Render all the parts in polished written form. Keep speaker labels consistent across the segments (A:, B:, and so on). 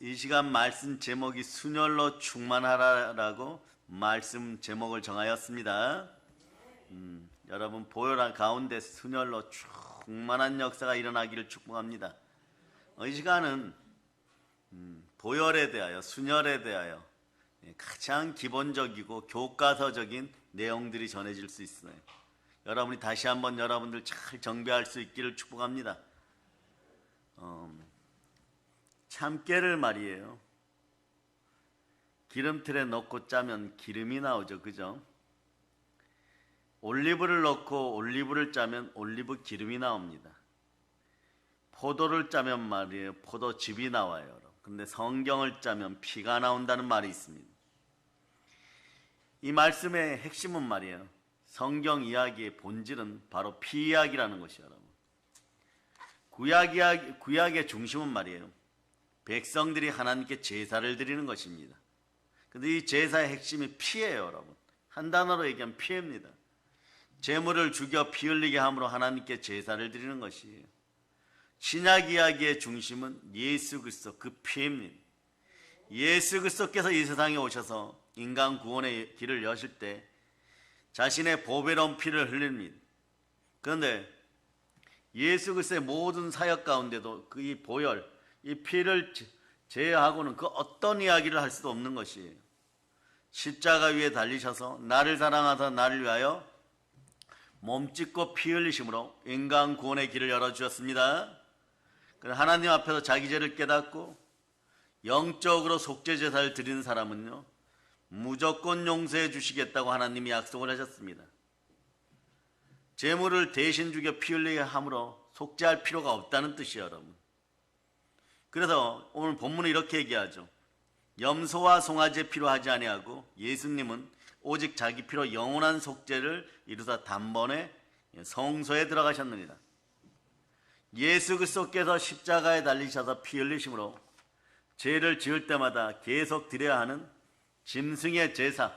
A: 이 시간 말씀 제목이 순혈로 충만하라라고 말씀 제목을 정하였습니다. 여러분 보혈 가운데 순혈로 충만한 역사가 일어나기를 축복합니다. 이 시간은 보혈에 대하여 순혈에 대하여 가장 기본적이고 교과서적인 내용들이 전해질 수 있어요. 여러분이 다시 한번 여러분들 잘 정비할 수 있기를 축복합니다. 참깨를 말이에요. 기름틀에 넣고 짜면 기름이 나오죠, 그죠? 올리브를 넣고 올리브를 짜면 올리브 기름이 나옵니다. 포도를 짜면 말이에요, 포도즙이 나와요. 근데 성경을 짜면 피가 나온다는 말이 있습니다. 이 말씀의 핵심은 말이에요, 성경 이야기의 본질은 바로 피 이야기라는 것이에요. 여러분, 구약의 중심은 말이에요, 백성들이 하나님께 제사를 드리는 것입니다. 근데 이 제사의 핵심이 피예요, 여러분. 한 단어로 얘기하면 피입니다. 제물을 죽여 피 흘리게 함으로 하나님께 제사를 드리는 것이에요. 신약 이야기의 중심은 예수 그리스도 그 피입니다. 예수 그리스도께서 이 세상에 오셔서 인간 구원의 길을 여실 때 자신의 보배로운 피를 흘립니다. 그런데 예수 그리스도의 모든 사역 가운데도 그 이 보혈, 이 피를 제외하고는 그 어떤 이야기를 할 수도 없는 것이에요. 십자가 위에 달리셔서 나를 사랑하사 나를 위하여 몸짓고 피 흘리심으로 인간 구원의 길을 열어주셨습니다. 하나님 앞에서 자기 죄를 깨닫고 영적으로 속죄 제사를 드리는 사람은요, 무조건 용서해 주시겠다고 하나님이 약속을 하셨습니다. 제물을 대신 죽여 피 흘리게 함으로 속죄할 필요가 없다는 뜻이에요, 여러분. 그래서 오늘 본문은 이렇게 얘기하죠. 염소와 송아지의 피로 하지 아니하고 예수님은 오직 자기 피로 영원한 속죄를 이루사 단번에 성소에 들어가셨느니라. 예수 그리스도께서 십자가에 달리셔서 피 흘리심으로 죄를 지을 때마다 계속 드려야 하는 짐승의 제사,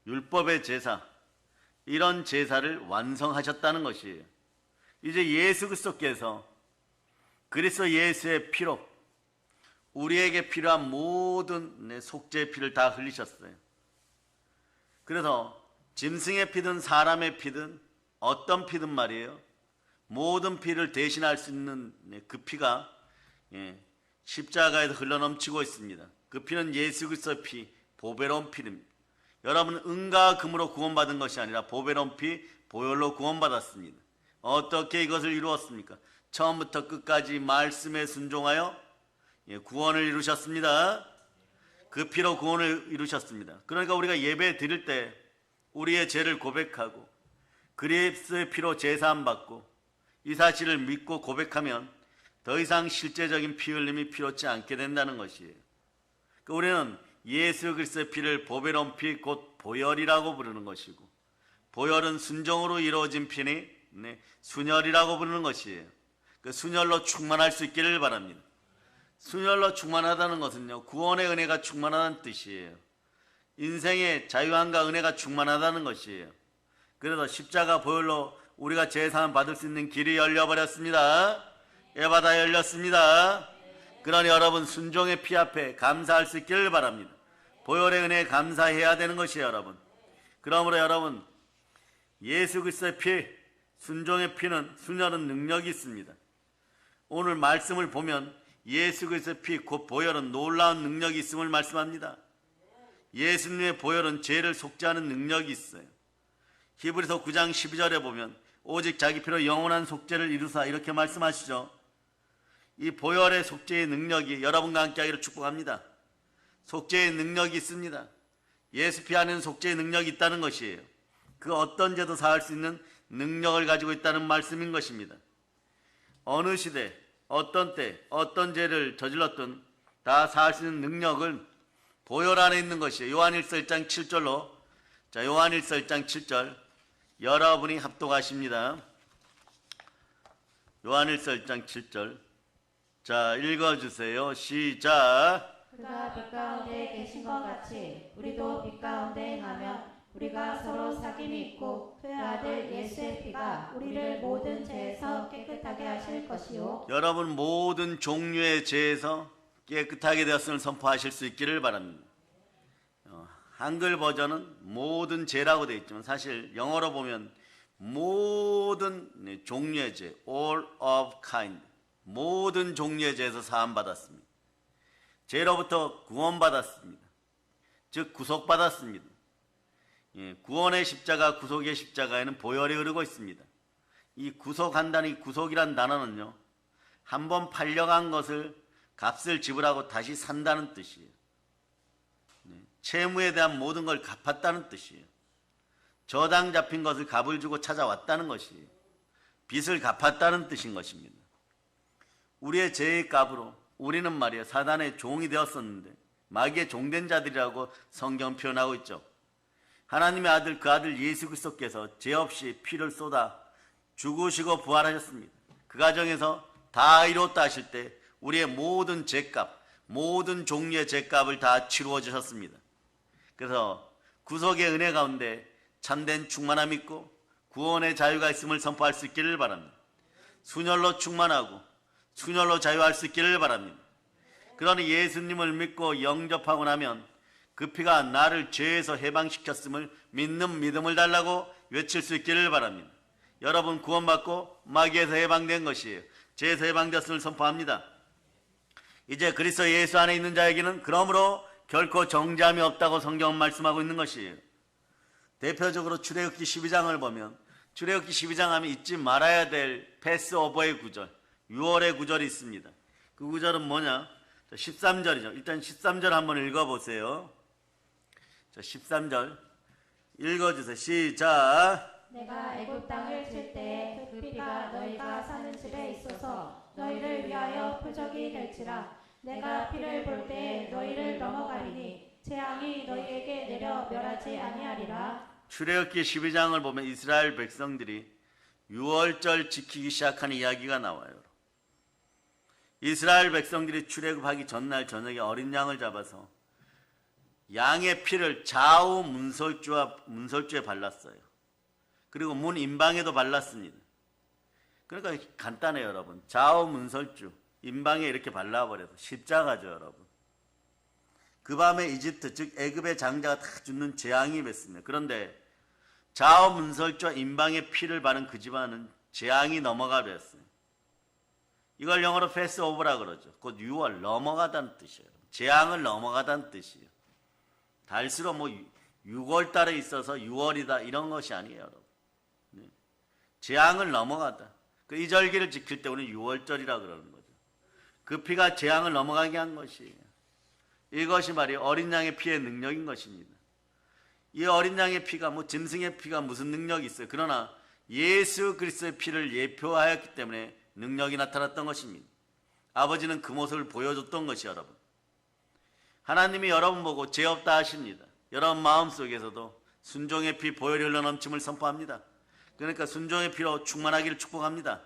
A: 율법의 제사, 이런 제사를 완성하셨다는 것이에요. 이제 예수 그리스도께서 그리스도 예수의 피로 우리에게 필요한 모든 속죄의 피를 다 흘리셨어요. 그래서 짐승의 피든 사람의 피든 어떤 피든 말이에요, 모든 피를 대신할 수 있는 그 피가 십자가에서 흘러넘치고 있습니다. 그 피는 예수 그리스도의 피, 보배로운 피입니다. 여러분은 은과 금으로 구원받은 것이 아니라 보배로운 피, 보혈로 구원받았습니다. 어떻게 이것을 이루었습니까? 처음부터 끝까지 말씀에 순종하여 구원을 이루셨습니다. 그 피로 구원을 이루셨습니다. 그러니까 우리가 예배 드릴 때 우리의 죄를 고백하고 그리스도의 피로 제사함 받고 이 사실을 믿고 고백하면 더 이상 실제적인 피 흘림이 필요치 않게 된다는 것이에요. 그러니까 우리는 예수 그리스도의 피를 보배로운 피, 곧 보혈이라고 부르는 것이고, 보혈은 순종으로 이루어진 피니 순혈이라고 부르는 것이에요. 그 순혈로 충만할 수 있기를 바랍니다. 순혈로 충만하다는 것은요, 구원의 은혜가 충만하다는 뜻이에요. 인생의 자유함과 은혜가 충만하다는 것이에요. 그래서 십자가 보혈로 우리가 제사함 받을 수 있는 길이 열려버렸습니다. 예바다 열렸습니다. 그러니 여러분 순종의 피 앞에 감사할 수 있기를 바랍니다. 보혈의 은혜에 감사해야 되는 것이에요, 여러분. 그러므로 여러분, 예수 그리스도의 피, 순종의 피는, 순혈은 능력이 있습니다. 오늘 말씀을 보면 예수 그리스도의 피, 곧 보혈은 놀라운 능력이 있음을 말씀합니다. 예수님의 보혈은 죄를 속죄하는 능력이 있어요. 히브리서 9장 12절에 보면 오직 자기 피로 영원한 속죄를 이루사, 이렇게 말씀하시죠. 이 보혈의 속죄의 능력이 여러분과 함께 하기를 축복합니다. 속죄의 능력이 있습니다. 예수 피 안에는 속죄의 능력이 있다는 것이에요. 그 어떤 죄도 사할 수 있는 능력을 가지고 있다는 말씀인 것입니다. 어느 시대, 어떤 때, 어떤 죄를 저질렀든 다 사할 수 있는 능력은 보혈 안에 있는 것이에요. 요한일서 1장 7절로, 자, 요한일서 1장 7절 여러분이 합독하십니다. 요한일서 1장 7절, 자, 읽어주세요. 시작.
B: 그가 빛 가운데 계신 것 같이 우리도 빛 가운데 행하면 우리가 서로 사귐이 있고 그의 아들 예수의 피가 우리를 모든 죄에서 깨끗하게 하실 것이요.
A: 여러분 모든 종류의 죄에서 깨끗하게 되었음을 선포하실 수 있기를 바랍니다. 한글 버전은 모든 죄라고 되어 있지만 사실 영어로 보면 모든 종류의 죄, all of kind, 모든 종류의 죄에서 사함받았습니다. 죄로부터 구원받았습니다. 즉 구속받았습니다. 구원의 십자가, 구속의 십자가에는 보혈이 흐르고 있습니다. 이 구속한다는 이 구속이란 단어는요, 한번 팔려간 것을 값을 지불하고 다시 산다는 뜻이에요. 채무에 대한 모든 걸 갚았다는 뜻이에요. 저당 잡힌 것을 값을 주고 찾아왔다는 것이에요. 빚을 갚았다는 뜻인 것입니다. 우리의 죄의 값으로 우리는 말이에요, 사단의 종이 되었었는데 마귀의 종된 자들이라고 성경 표현하고 있죠. 하나님의 아들, 그 아들 예수 그리스도께서 죄 없이 피를 쏟아 죽으시고 부활하셨습니다. 그 과정에서 다 이뤘다 하실 때 우리의 모든 죄값, 모든 종류의 죄값을 다 치루어 주셨습니다. 그래서 구속의 은혜 가운데 참된 충만함이 있고 구원의 자유가 있음을 선포할 수 있기를 바랍니다. 순혈로 충만하고 순혈로 자유할 수 있기를 바랍니다. 그러니 예수님을 믿고 영접하고 나면 그 피가 나를 죄에서 해방시켰음을 믿는 믿음을 달라고 외칠 수 있기를 바랍니다. 여러분 구원받고 마귀에서 해방된 것이에요. 죄에서 해방되었음을 선포합니다. 이제 그리스도 예수 안에 있는 자에게는 그러므로 결코 정죄함이 없다고 성경은 말씀하고 있는 것이에요. 대표적으로 출애굽기 12장을 보면 출애굽기 12장 하면 잊지 말아야 될 패스오버의 구절, 6월의 구절이 있습니다. 그 구절은 뭐냐? 13절이죠. 일단 13절 한번 읽어보세요. 13절 읽어주세요. 시작.
B: 내가 애굽 땅을 칠 때에 그 피가 너희가 사는 집에 있어서 너희를 위하여 표적이 될지라. 내가 피를 볼 때에 너희를 넘어가리니 재앙이 너희에게 내려 멸하지 아니하리라.
A: 출애굽기 12장을 보면 이스라엘 백성들이 유월절 지키기 시작하는 이야기가 나와요. 이스라엘 백성들이 출애굽하기 전날 저녁에 어린 양을 잡아서 양의 피를 좌우 문설주에 발랐어요. 그리고 문 인방에도 발랐습니다. 그러니까 간단해요, 여러분. 좌우 문설주 인방에 이렇게 발라버려서 십자가죠, 여러분. 그 밤에 이집트 즉 애굽의 장자가 다 죽는 재앙이 맺습니다. 그런데 좌우 문설주와 인방에 피를 바른 그 집안은 재앙이 넘어가 버렸어요. 이걸 영어로 패스오버라 그러죠. 곧 6월 넘어가다는 뜻이에요. 재앙을 넘어가다는 뜻이에요. 달수록 6월 달에 있어서 6월이다 이런 것이 아니에요, 여러분. 네. 재앙을 넘어가다. 그 이절기를 지킬 때 우리는 6월절이라 그러는 거죠. 그 피가 재앙을 넘어가게 한 것이에요. 이것이 말이 어린 양의 피의 능력인 것입니다. 이 어린 양의 피가 짐승의 피가 무슨 능력이 있어요. 그러나 예수 그리스도의 피를 예표하였기 때문에 능력이 나타났던 것입니다. 아버지는 그 모습을 보여줬던 것이 여러분. 하나님이 여러분 보고 죄 없다 하십니다. 여러분 마음속에서도 순종의 피 보혈이 흘러넘침을 선포합니다. 그러니까 순종의 피로 충만하기를 축복합니다.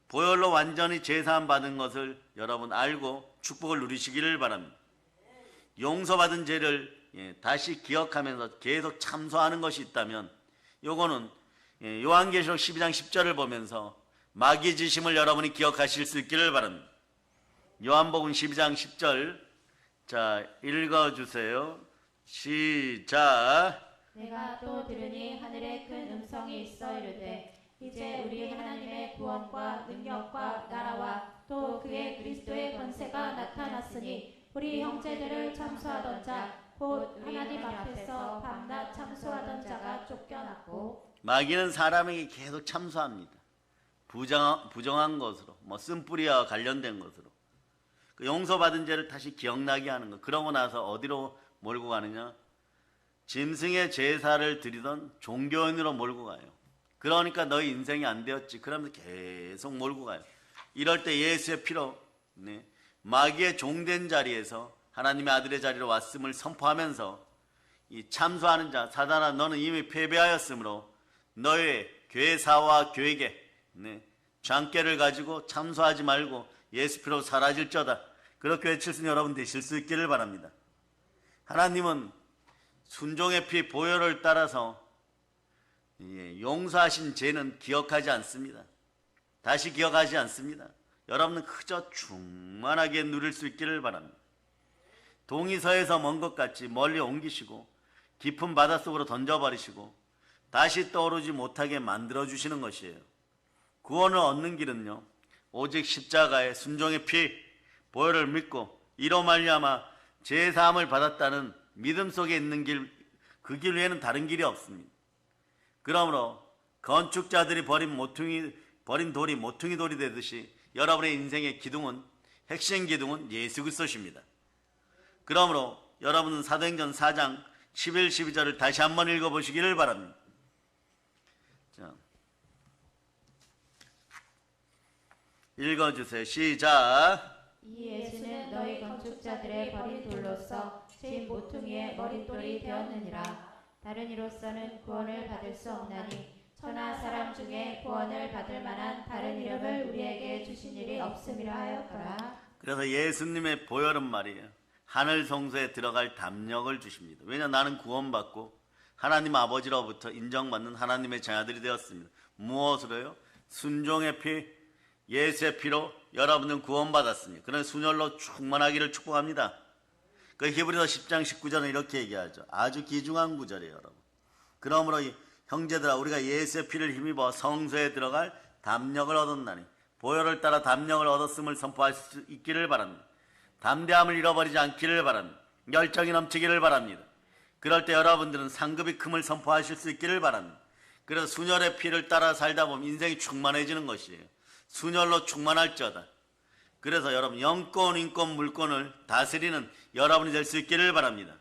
A: 보혈로 완전히 제사함 받은 것을 여러분 알고 축복을 누리시기를 바랍니다. 용서받은 죄를 다시 기억하면서 계속 참소하는 것이 있다면 요거는 요한계시록 12장 10절을 보면서 마귀의 지심을 여러분이 기억하실 수 있기를 바랍니다. 요한복음 12장 10절 자 읽어주세요. 시작.
B: 내가 또 들으니 하늘에 큰 음성이 있어 이르되 이제 우리 하나님의 구원과 능력과 나라와 또 그의 그리스도의 권세가 나타났으니 우리 형제들을 참수하던 자 곧 하나님 앞에서 밤낮 참수하던 자가 쫓겨났고.
A: 마귀는 사람에게 계속 참수합니다. 부정한 것으로 쓴뿌리와 관련된 것으로 그 용서받은 죄를 다시 기억나게 하는 것. 그러고 나서 어디로 몰고 가느냐? 짐승의 제사를 드리던 종교인으로 몰고 가요. 그러니까 너희 인생이 안 되었지. 그러면서 계속 몰고 가요. 이럴 때 예수의 피로 마귀의 종된 자리에서 하나님의 아들의 자리로 왔음을 선포하면서 이 참수하는 자, 사단아 너는 이미 패배하였으므로 너의 교회사와 교회계 장깨를 가지고 참수하지 말고 예수 피로 사라질저다. 그렇게 외칠 수 있는 여러분 되실 수 있기를 바랍니다. 하나님은 순종의 피 보혈을 따라서 용서하신 죄는 기억하지 않습니다. 다시 기억하지 않습니다. 여러분은 그저 충만하게 누릴 수 있기를 바랍니다. 동이서에서 먼 것 같이 멀리 옮기시고 깊은 바닷속으로 던져버리시고 다시 떠오르지 못하게 만들어주시는 것이에요. 구원을 얻는 길은요, 오직 십자가의 순종의 피, 보혈을 믿고 이로 말미암아 제사함을 받았다는 믿음 속에 있는 길, 그 길 외에는 다른 길이 없습니다. 그러므로 건축자들이 버린 돌이 모퉁이 돌이 되듯이 여러분의 인생의 기둥은, 핵심 기둥은 예수 그리스도십니다. 그러므로 여러분은 사도행전 4장 11, 12절을 다시 한번 읽어보시기를 바랍니다. 자, 읽어주세요. 시작.
B: 이 예수는 너희 건축자들의 버린 돌로서 진 모퉁이의 머릿돌이 되었느니라. 다른 이로서는 구원을 받을 수 없나니 천하 사람 중에 구원을 받을 만한 다른 이름을 우리에게 주신 일이 없음이라 하였더라.
A: 그래서 예수님의 보혈은 말이에요, 하늘 성소에 들어갈 담력을 주십니다. 왜냐, 나는 구원받고 하나님 아버지로부터 인정받는 하나님의 자녀들이 되었습니다. 무엇으로요? 순종의 피, 예수의 피로 여러분은 구원받았습니다. 그런 순혈로 충만하기를 축복합니다. 그 히브리서 10장 19절은 이렇게 얘기하죠. 아주 귀중한 구절이에요, 여러분. 그러므로 형제들아, 우리가 예수의 피를 힘입어 성소에 들어갈 담력을 얻었나니 보혈을 따라 담력을 얻었음을 선포할 수 있기를 바랍니다. 담대함을 잃어버리지 않기를 바랍니다. 열정이 넘치기를 바랍니다. 그럴 때 여러분들은 상급이 큼을 선포하실 수 있기를 바랍니다. 그래서 순혈의 피를 따라 살다 보면 인생이 충만해지는 것이에요. 순혈로 충만할지어다. 그래서 여러분, 영권, 인권, 물권을 다스리는 여러분이 될 수 있기를 바랍니다.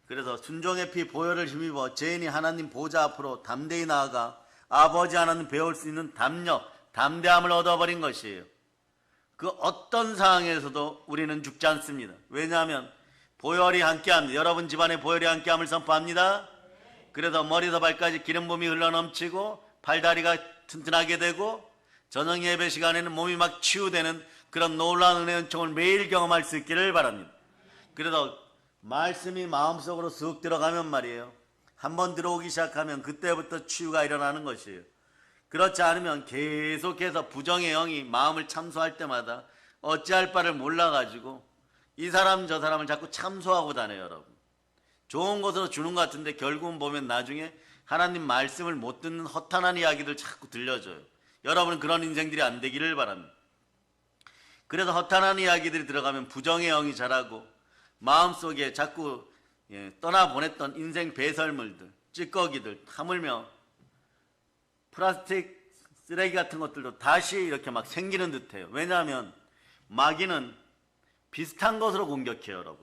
A: 그래서 순종의 피, 보혈을 힘입어 죄인이 하나님 보좌 앞으로 담대히 나아가 아버지 하나님 배울 수 있는 담력, 담대함을 얻어버린 것이에요. 그 어떤 상황에서도 우리는 죽지 않습니다. 왜냐하면 보혈이 함께합니다. 여러분 집안에 보혈이 함께함을 선포합니다. 그래서 머리에서 발까지 기름 부음이 흘러넘치고 팔다리가 튼튼하게 되고 저녁 예배 시간에는 몸이 막 치유되는 그런 놀라운 은혜의 은총을 매일 경험할 수 있기를 바랍니다. 그래서 말씀이 마음속으로 쑥 들어가면 말이에요, 한번 들어오기 시작하면 그때부터 치유가 일어나는 것이에요. 그렇지 않으면 계속해서 부정의 영이 마음을 참소할 때마다 어찌할 바를 몰라가지고 이 사람 저 사람을 자꾸 참소하고 다녀요. 여러분, 좋은 곳으로 주는 것 같은데 결국은 보면 나중에 하나님 말씀을 못 듣는 허탄한 이야기들 자꾸 들려줘요. 여러분은 그런 인생들이 안 되기를 바랍니다. 그래서 허탄한 이야기들이 들어가면 부정의 영이 자라고 마음속에 자꾸 떠나보냈던 인생 배설물들, 찌꺼기들, 하물며 플라스틱 쓰레기 같은 것들도 다시 이렇게 막 생기는 듯해요. 왜냐하면 마귀는 비슷한 것으로 공격해요.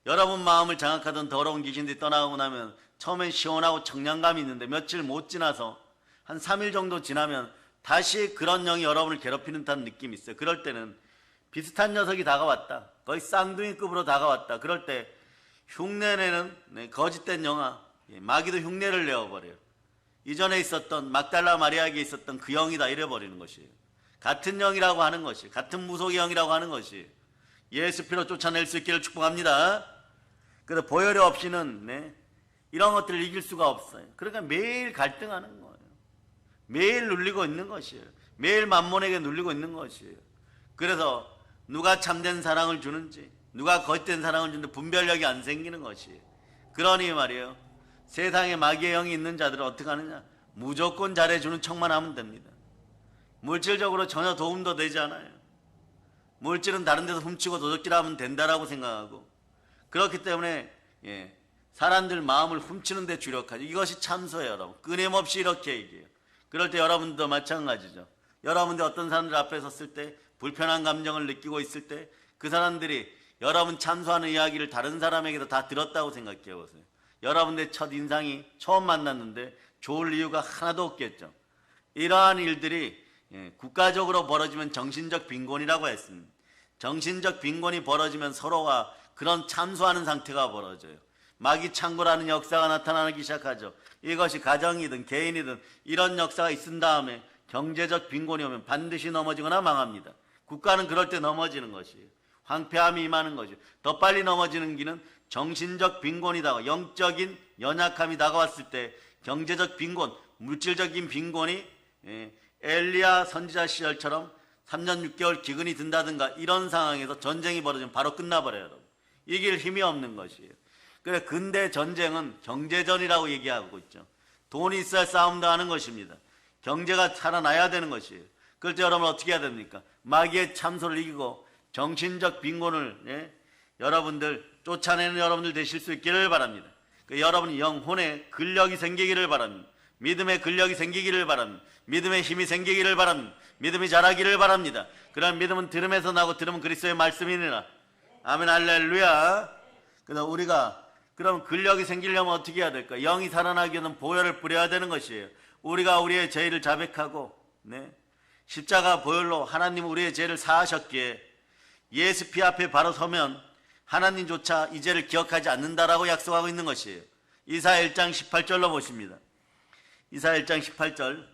A: 여러분 마음을 장악하던 더러운 귀신들이 떠나고 나면 처음엔 시원하고 청량감이 있는데 며칠 못 지나서 한 3일 정도 지나면 다시 그런 영이 여러분을 괴롭히는 듯한 느낌이 있어요. 그럴 때는 비슷한 녀석이 다가왔다, 거의 쌍둥이급으로 다가왔다, 그럴 때 흉내내는 거짓된 영아, 마귀도 흉내를 내어버려요. 이전에 있었던 막달라 마리아에게 있었던 그 영이다 이래버리는 것이에요. 같은 영이라고 하는 것이, 같은 무속의 영이라고 하는 것이 예수 피로 쫓아낼 수 있기를 축복합니다. 그래서 보혈이 없이는 이런 것들을 이길 수가 없어요. 그러니까 매일 갈등하는 거예요. 매일 눌리고 있는 것이에요. 매일 만몬에게 눌리고 있는 것이에요. 그래서 누가 참된 사랑을 주는지, 누가 거짓된 사랑을 주는지 분별력이 안 생기는 것이에요. 그러니 말이에요, 세상에 마귀의 영이 있는 자들은 어떻게 하느냐, 무조건 잘해주는 척만 하면 됩니다. 물질적으로 전혀 도움도 되지 않아요. 물질은 다른 데서 훔치고 도적질하면 된다라고 생각하고, 그렇기 때문에 사람들 마음을 훔치는 데 주력하죠. 이것이 참소예요. 여러분, 끊임없이 이렇게 얘기해요. 그럴 때 여러분도 마찬가지죠. 여러분들 어떤 사람들 앞에 섰을 때 불편한 감정을 느끼고 있을 때 그 사람들이 여러분 참소하는 이야기를 다른 사람에게도 다 들었다고 생각해 보세요. 여러분의 첫 인상이 처음 만났는데 좋을 이유가 하나도 없겠죠. 이러한 일들이 국가적으로 벌어지면 정신적 빈곤이라고 했습니다. 정신적 빈곤이 벌어지면 서로가 그런 참소하는 상태가 벌어져요. 마귀 창고라는 역사가 나타나기 시작하죠. 이것이 가정이든 개인이든 이런 역사가 있은 다음에 경제적 빈곤이 오면 반드시 넘어지거나 망합니다. 국가는 그럴 때 넘어지는 것이에요. 황폐함이 임하는 것이에요. 더 빨리 넘어지는 길은 정신적 빈곤이다가 영적인 연약함이 다가왔을 때 경제적 빈곤, 물질적인 빈곤이 엘리야 선지자 시절처럼 3년 6개월 기근이 든다든가 이런 상황에서 전쟁이 벌어지면 바로 끝나버려요. 여러분. 이길 힘이 없는 것이에요. 그래 근대 전쟁은 경제전이라고 얘기하고 있죠. 돈이 있어야 싸움도 하는 것입니다. 경제가 살아나야 되는 것이에요. 그럴 때 여러분 어떻게 해야 됩니까? 마귀의 참소를 이기고 정신적 빈곤을 여러분들 쫓아내는 여러분들 되실 수 있기를 바랍니다. 여러분 영혼에 근력이 생기기를 바랍니다. 믿음의 근력이 생기기를 바랍니다. 믿음의 힘이 생기기를 바랍니다. 믿음이 자라기를 바랍니다. 그런 믿음은 들음에서 나고 들음은 그리스도의 말씀이니라. 아멘 할렐루야. 그래서 우리가 그럼 근력이 생기려면 어떻게 해야 될까? 영이 살아나기 위해서는 보혈을 뿌려야 되는 것이에요. 우리가 우리의 죄를 자백하고 십자가 보혈로 하나님 우리의 죄를 사하셨기에 예수 피 앞에 바로 서면 하나님조차 이 죄를 기억하지 않는다라고 약속하고 있는 것이에요. 이사야 1장 18절로 보십니다. 이사야 1장 18절.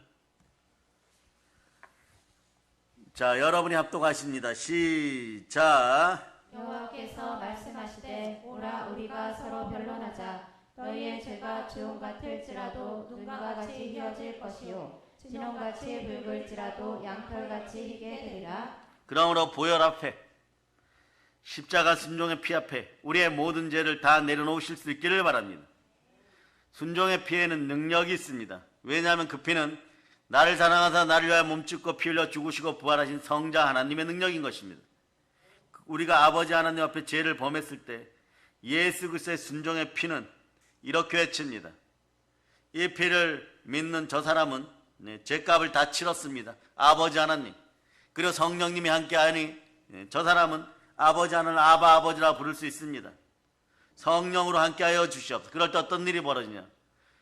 A: 자, 여러분이 합독하십니다. 시작.
B: 여호와께서 말씀하시되 오라 우리가 서로 변론하자. 너희의 죄가 주홍 같을지라도 눈과 같이 휘어질 것이요 진홍같이 붉을지라도 양털같이 희게 되리라.
A: 그러므로 보혈 앞에 십자가 순종의 피 앞에 우리의 모든 죄를 다 내려놓으실 수 있기를 바랍니다. 순종의 피에는 능력이 있습니다. 왜냐하면 그 피는 나를 사랑하사 나를 위하여 몸짓고 피 흘려 죽으시고 부활하신 성자 하나님의 능력인 것입니다. 우리가 아버지 하나님 앞에 죄를 범했을 때 예수 그리스도의 순종의 피는 이렇게 외칩니다. 이 피를 믿는 저 사람은 죄값을 다 치렀습니다. 아버지 하나님 그리고 성령님이 함께하니 저 사람은 아버지 하나님을 아바 아버지라 부를 수 있습니다. 성령으로 함께하여 주시옵소서. 그럴 때 어떤 일이 벌어지냐?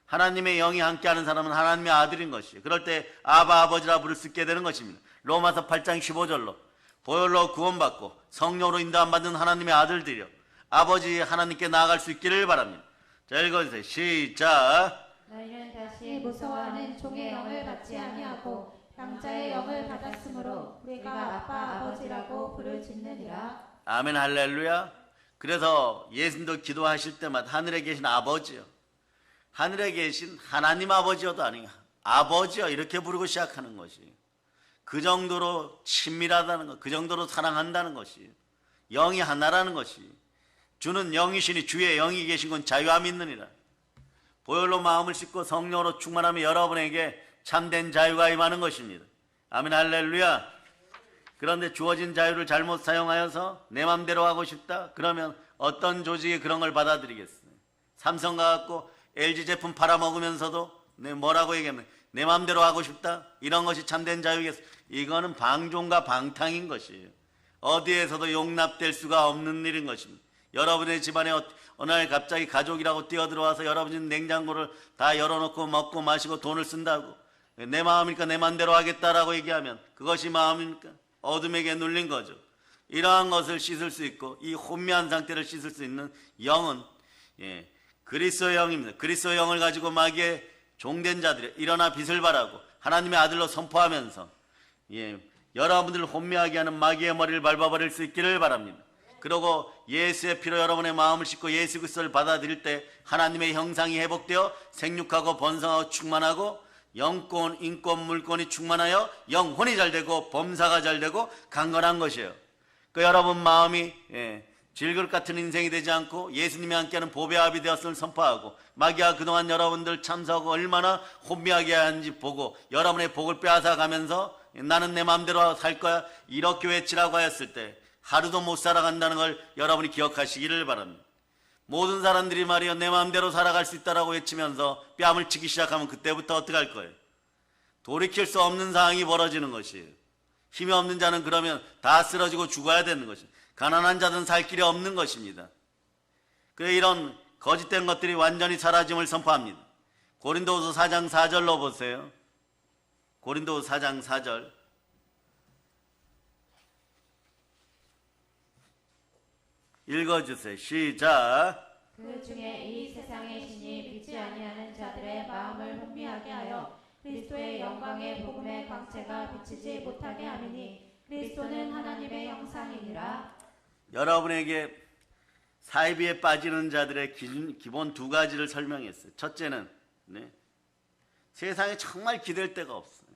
A: 하나님의 영이 함께하는 사람은 하나님의 아들인 것이에요. 그럴 때 아바 아버지라 부를 수 있게 되는 것입니다. 로마서 8장 15절로 보혈로 구원받고 성령으로 인도함 받는 하나님의 아들들이요 아버지 하나님께 나아갈 수 있기를 바랍니다. 자, 읽어주세요. 시작.
B: 너희는 다시 무서워하는 종의 영을 받지 아니하고 양자의 영을 받았으므로 우리가 아빠 아버지라고 부르짖느니라.
A: 아멘 할렐루야. 그래서 예수님도 기도하실 때마다 하늘에 계신 아버지요 하늘에 계신 하나님 아버지여도 아니야 아버지요 이렇게 부르고 시작하는 것이 그 정도로 친밀하다는 것, 그 정도로 사랑한다는 것이 영이 하나라는 것이 주는 영이시니 주의 영이 계신 건 자유함이 있느니라. 보혈로 마음을 씻고 성령으로 충만하며 여러분에게 참된 자유가 임하는 것입니다. 아멘 할렐루야. 그런데 주어진 자유를 잘못 사용하여서 내 맘대로 하고 싶다? 그러면 어떤 조직이 그런 걸 받아들이겠어요? 삼성 가갖고 LG 제품 팔아먹으면서도 뭐라고 얘기하면 내 맘대로 하고 싶다? 이런 것이 참된 자유겠어요? 이거는 방종과 방탕인 것이에요. 어디에서도 용납될 수가 없는 일인 것입니다. 여러분의 집안에 어느 날 갑자기 가족이라고 뛰어들어와서 여러분이 냉장고를 다 열어놓고 먹고 마시고 돈을 쓴다고 내 마음이니까 내 맘대로 하겠다라고 얘기하면 그것이 마음입니까? 어둠에게 눌린 거죠. 이러한 것을 씻을 수 있고 이 혼미한 상태를 씻을 수 있는 영은 그리스도의 영입니다. 그리스도의 영을 가지고 마귀의 종된 자들이 일어나 빛을 발하고 하나님의 아들로 선포하면서 여러분들을 혼미하게 하는 마귀의 머리를 밟아버릴 수 있기를 바랍니다. 그리고 예수의 피로 여러분의 마음을 씻고 예수 그리스도를 받아들일 때 하나님의 형상이 회복되어 생육하고 번성하고 충만하고 영권, 인권, 물권이 충만하여 영혼이 잘되고 범사가 잘되고 강건한 것이에요. 여러분 마음이 질그릇 같은 인생이 되지 않고 예수님이 함께하는 보배 합이 되었음을 선포하고 마귀가 그동안 여러분들 참석하고 얼마나 혼미하게 하는지 보고 여러분의 복을 빼앗아가면서 나는 내 마음대로 살 거야 이렇게 외치라고 하였을 때 하루도 못 살아간다는 걸 여러분이 기억하시기를 바랍니다. 모든 사람들이 말이요 내 마음대로 살아갈 수 있다라고 외치면서 뺨을 치기 시작하면 그때부터 어떻게 할 거예요? 돌이킬 수 없는 상황이 벌어지는 것이에요. 힘이 없는 자는 그러면 다 쓰러지고 죽어야 되는 것이에요. 가난한 자는 살 길이 없는 것입니다. 그래 이런 거짓된 것들이 완전히 사라짐을 선포합니다. 고린도후서 4장 4절로 보세요. 고린도후서 4장 4절. 읽어주세요. 시작.
B: 그 중에 이 세상의 신이 믿지 아니하는 자들의 마음을 혼미하게 하여 그리스도의 영광의 복음의 광채가 비치지 못하게 하리니 그리스도는 하나님의 형상이니라.
A: 여러분에게 사이비에 빠지는 자들의 기본 두 가지를 설명했어요. 첫째는 세상에 정말 기댈 데가 없어요.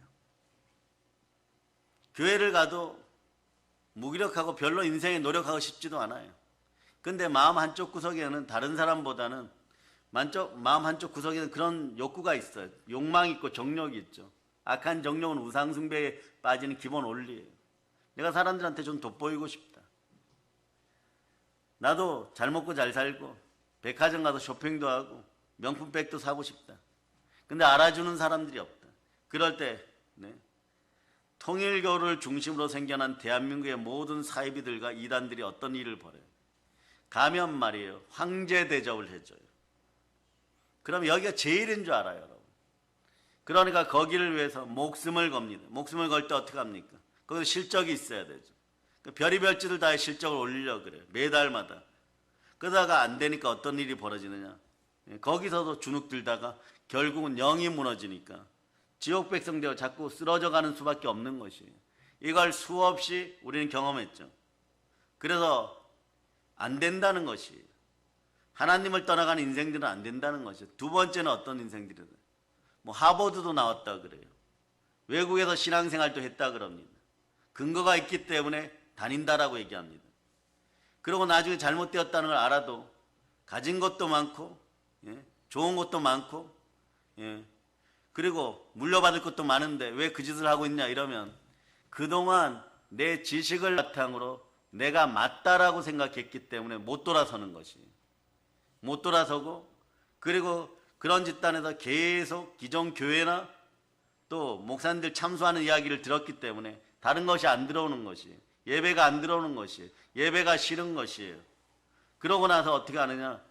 A: 교회를 가도 무기력하고 별로 인생에 노력하고 싶지도 않아요. 근데 마음 한쪽 구석에는 다른 사람보다는 마음 한쪽 구석에는 그런 욕구가 있어요. 욕망이 있고 정욕이 있죠. 악한 정욕은 우상숭배에 빠지는 기본 원리예요. 내가 사람들한테 좀 돋보이고 싶다. 나도 잘 먹고 잘 살고 백화점 가서 쇼핑도 하고 명품백도 사고 싶다. 근데 알아주는 사람들이 없다. 그럴 때 통일교를 중심으로 생겨난 대한민국의 모든 사이비들과 이단들이 어떤 일을 벌여요? 가면 말이에요. 황제 대접을 해줘요. 그럼 여기가 제일인 줄 알아요, 여러분. 그러니까 거기를 위해서 목숨을 겁니다. 목숨을 걸 때 어떻게 합니까? 거기서 실적이 있어야 되죠. 별의별 짓을 다해 실적을 올리려고 그래요. 매달마다. 그러다가 안 되니까 어떤 일이 벌어지느냐. 거기서도 주눅 들다가 결국은 영이 무너지니까 지옥 백성되어 자꾸 쓰러져가는 수밖에 없는 것이에요. 이걸 수없이 우리는 경험했죠. 그래서 안 된다는 것이에요. 하나님을 떠나가는 인생들은 안 된다는 것이에요. 두 번째는 어떤 인생들이든 하버드도 나왔다 그래요. 외국에서 신앙생활도 했다 그럽니다. 근거가 있기 때문에 다닌다라고 얘기합니다. 그리고 나중에 잘못되었다는 걸 알아도 가진 것도 많고 좋은 것도 많고 그리고 물려받을 것도 많은데 왜 그 짓을 하고 있냐 이러면 그동안 내 지식을 바탕으로 내가 맞다라고 생각했기 때문에 못 돌아서는 것이에요. 못 돌아서고 그리고 그런 집단에서 계속 기존 교회나 또 목사님들 참수하는 이야기를 들었기 때문에 다른 것이 안 들어오는 것이에요. 예배가 안 들어오는 것이에요. 예배가 싫은 것이에요. 그러고 나서 어떻게 하느냐?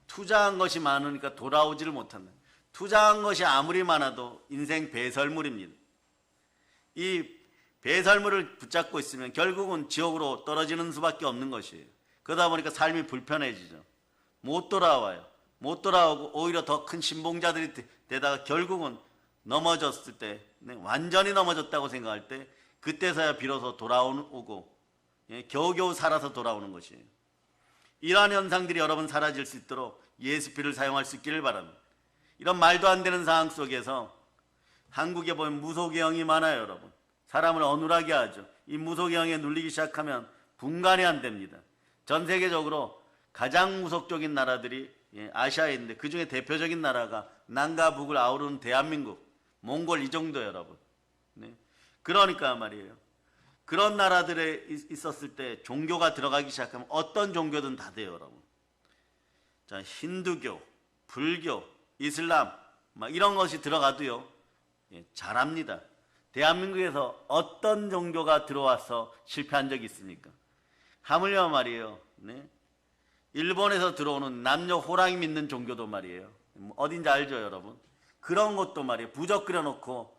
A: 투자한 것이 많으니까 돌아오지를 못한다. 투자한 것이 아무리 많아도 인생 배설물입니다. 이 배설물을 붙잡고 있으면 결국은 지옥으로 떨어지는 수밖에 없는 것이에요. 그러다 보니까 삶이 불편해지죠. 못 돌아와요. 못 돌아오고 오히려 더 큰 신봉자들이 되다가 결국은 넘어졌을 때 완전히 넘어졌다고 생각할 때 그때서야 비로소 돌아오고 겨우겨우 살아서 돌아오는 것이에요. 이러한 현상들이 여러분 사라질 수 있도록 예수 피를 사용할 수 있기를 바랍니다. 이런 말도 안 되는 상황 속에서 한국에 보면 무속의 영이 많아요, 여러분. 사람을 어눌하게 하죠. 이 무속의 영에 눌리기 시작하면 분간이 안 됩니다. 전 세계적으로 가장 무속적인 나라들이 아시아에 있는데 그 중에 대표적인 나라가 남과 북을 아우르는 대한민국, 몽골 이 정도 여러분. 그러니까 말이에요. 그런 나라들에 있었을 때 종교가 들어가기 시작하면 어떤 종교든 다 돼요, 여러분. 자, 힌두교, 불교, 이슬람 막 이런 것이 들어가도요. 잘합니다. 대한민국에서 어떤 종교가 들어와서 실패한 적이 있습니까? 하물며 말이에요. 일본에서 들어오는 남녀 호랑이 믿는 종교도 말이에요. 어딘지 알죠, 여러분? 그런 것도 말이에요. 부적 그려놓고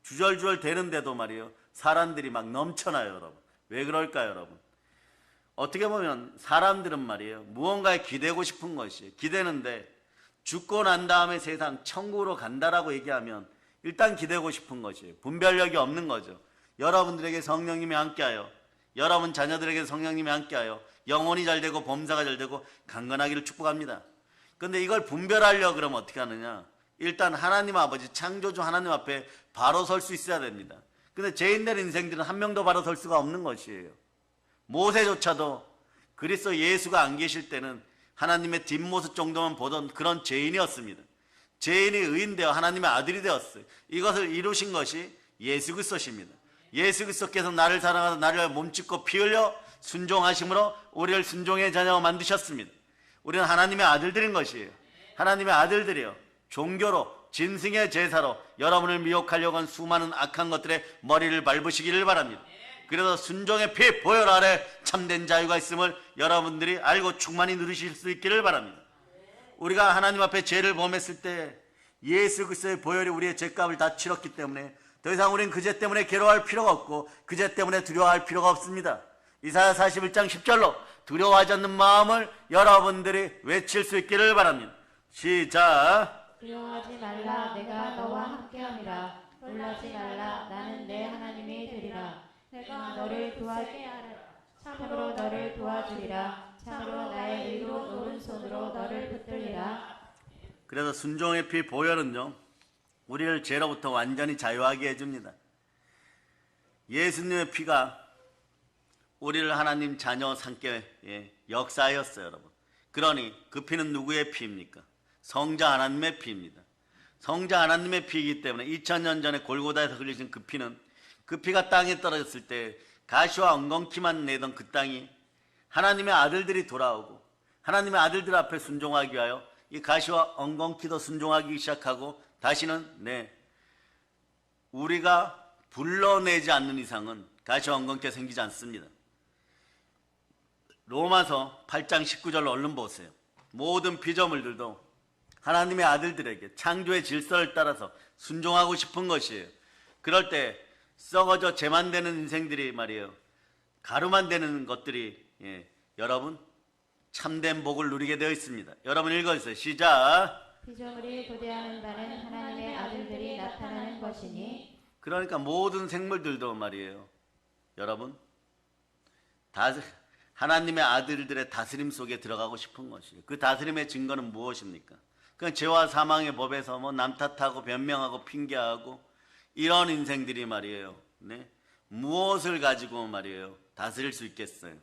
A: 주절주절 되는데도 말이에요. 사람들이 막 넘쳐나요, 여러분. 왜 그럴까요, 여러분? 어떻게 보면 사람들은 말이에요. 무언가에 기대고 싶은 것이에요. 기대는데 죽고 난 다음에 세상 천국으로 간다라고 얘기하면 일단 기대고 싶은 것이에요. 분별력이 없는 거죠. 여러분들에게 성령님이 함께하여 여러분 자녀들에게 성령님이 함께하여 영혼이 잘 되고 범사가 잘 되고 강건하기를 축복합니다. 그런데 이걸 분별하려고 그러면 어떻게 하느냐? 일단 하나님 아버지 창조주 하나님 앞에 바로 설 수 있어야 됩니다. 근데 죄인된 인생들은 한 명도 바로 설 수가 없는 것이에요. 모세조차도 그리스도 예수가 안 계실 때는 하나님의 뒷모습 정도만 보던 그런 죄인이었습니다. 죄인이 의인되어 하나님의 아들이 되었어요. 이것을 이루신 것이 예수 그리스도십니다. 예수 그리스도께서 나를 사랑하사 나를 몸짓고 피 흘려 순종하심으로 우리를 순종의 자녀로 만드셨습니다. 우리는 하나님의 아들들인 것이에요. 하나님의 아들들이요. 종교로 짐승의 제사로 여러분을 미혹하려고 한 수많은 악한 것들의 머리를 밟으시기를 바랍니다. 그래서 순종의 피 보혈 아래 참된 자유가 있음을 여러분들이 알고 충만히 누리실 수 있기를 바랍니다. 우리가 하나님 앞에 죄를 범했을 때 예수 그리스도의 보혈이 우리의 죄값을 다 치렀기 때문에 더 이상 우리는 그 죄 때문에 괴로워할 필요가 없고 그 죄 때문에 두려워할 필요가 없습니다. 이사야 41장 10절로 두려워하지 않는 마음을 여러분들이 외칠 수 있기를 바랍니다. 시작.
B: 두려워하지 말라. 내가 너와 함께함이라. 놀라지 말라. 나는 내 하나님이 되리라. 내가 너를 도와주게 하라. 참으로 너를 도와주리라. 참으로 나의 의로 오른손으로 너를 붙들리라.
A: 그래서 순종의 피 보혈은요, 우리를 죄로부터 완전히 자유하게 해줍니다. 예수님의 피가 우리를 하나님 자녀 삼게 역사였어요, 여러분. 그러니 그 피는 누구의 피입니까? 성자 하나님의 피입니다. 성자 하나님의 피이기 때문에 2000년 전에 골고다에서 흘리신 그 피는, 그 피가 땅에 떨어졌을 때 가시와 엉겅퀴만 내던 그 땅이 하나님의 아들들이 돌아오고 하나님의 아들들 앞에 순종하기 위하여 이 가시와 엉겅퀴도 순종하기 시작하고 다시는 우리가 불러내지 않는 이상은 가시와 엉겅퀴가 생기지 않습니다. 로마서 8장 19절로 얼른 보세요. 모든 피조물들도 하나님의 아들들에게 창조의 질서를 따라서 순종하고 싶은 것이에요. 그럴 때 썩어져 재만 되는 인생들이 말이에요, 가루만 되는 것들이 여러분 참된 복을 누리게 되어 있습니다. 여러분 읽어주세요. 시작.
B: 피조물이 도대하는 바는 하나님의 아들들이 나타나는 것이니.
A: 그러니까 모든 생물들도 말이에요, 여러분 하나님의 아들들의 다스림 속에 들어가고 싶은 것이에요. 그 다스림의 증거는 무엇입니까? 그 죄와 사망의 법에서 남 탓하고 변명하고 핑계하고 이런 인생들이 말이에요, 무엇을 가지고 말이에요 다스릴 수 있겠어요?